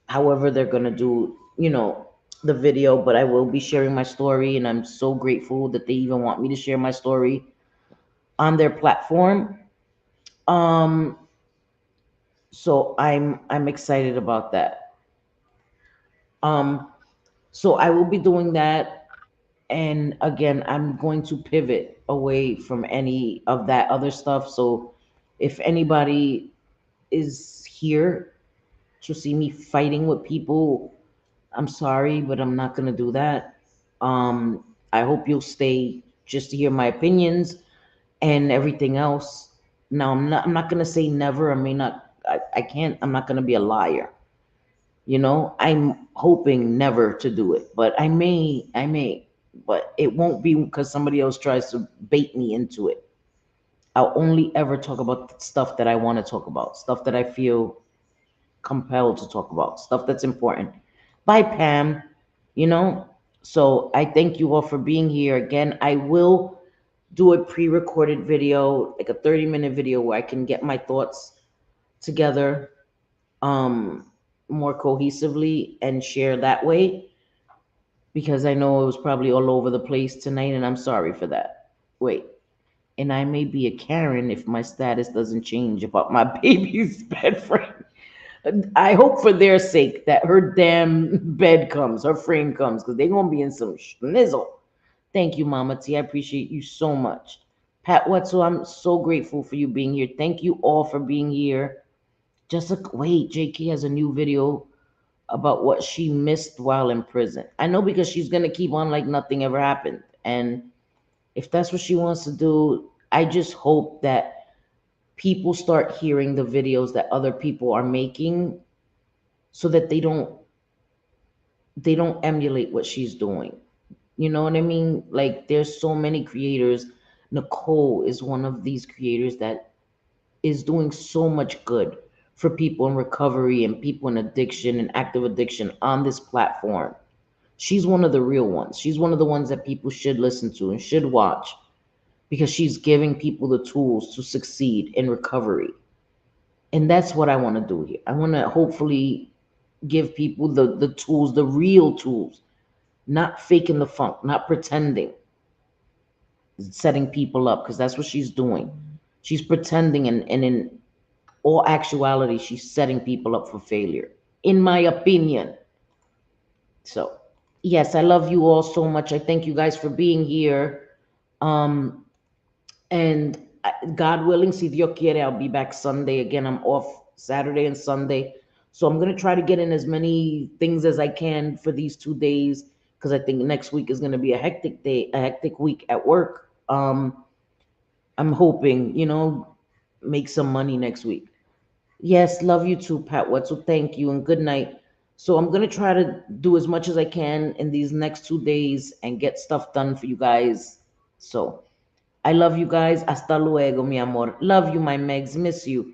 however they're going to do, the video. But I will be sharing my story, and I'm so grateful that they even want me to share my story on their platform. Um, so I'm excited about that. Um, so I will be doing that, and again, I'm going to pivot away from any of that other stuff. So if anybody is here to see me fighting with people, I'm sorry, but I'm not gonna do that. Um, I hope you'll stay just to hear my opinions and everything else. Now, I'm not gonna say never. I may not. I can't. I'm not gonna be a liar. I'm hoping never to do it, but I may. I may. but it won't be because somebody else tries to bait me into it. I'll only ever talk about stuff that I want to talk about, stuff that I feel compelled to talk about, stuff that's important. Bye, Pam. You know, so I thank you all for being here again. I will do a pre-recorded video, like a 30-minute video where I can get my thoughts together um more cohesively and share that way, because I know it was probably all over the place tonight and I'm sorry for that. Wait, and I may be a Karen if my status doesn't change about my baby's bed frame. I hope for their sake that her damn bed comes, her frame comes, because they're gonna be in some schnizzle. Thank you, Mama T. I appreciate you so much. Pat Wetzel, I'm so grateful for you being here. Thank you all for being here. Jessica, wait, JK has a new video about what she missed while in prison. I know, because she's gonna keep on like nothing ever happened. And if that's what she wants to do, I just hope that people start hearing the videos that other people are making so that they don't emulate what she's doing. You know what I mean? Like, there's so many creators. Nicole is one of these creators that is doing so much good for people in recovery and people in addiction and active addiction on this platform. She's one of the real ones. She's one of the ones that people should listen to and should watch, because she's giving people the tools to succeed in recovery. And that's what I want to do here. I want to hopefully give people the tools, the real tools, not faking the funk, not pretending, setting people up, because that's what she's doing. She's pretending, and in all actuality, she's setting people up for failure, in my opinion. So, yes, I love you all so much. I thank you guys for being here. Um, and God willing, si Dios quiere, I'll be back Sunday. Again, I'm off Saturday and Sunday. So I'm going to try to get in as many things as I can for these 2 days, because I think next week is going to be a hectic day, a hectic week at work. I'm hoping, make some money next week. Yes, love you too, Pat Wetzel. Thank you and good night. So I'm gonna try to do as much as I can in these next 2 days and get stuff done for you guys. So I love you guys. Hasta luego, mi amor. Love you, my Megs. Miss you.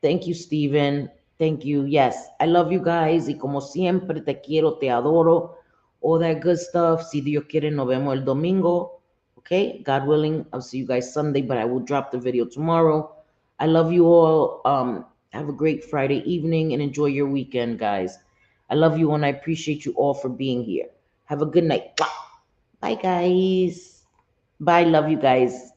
Thank you, Steven. Thank you. Yes, I love you guys. Y como siempre, te quiero, te adoro. All that good stuff. Si Dios quiere, nos vemos el domingo. Okay, God willing, I'll see you guys Sunday, but I will drop the video tomorrow. I love you all. Have a great Friday evening and enjoy your weekend, guys. I love you and I appreciate you all for being here. Have a good night. Bye, guys. Bye. Love you guys.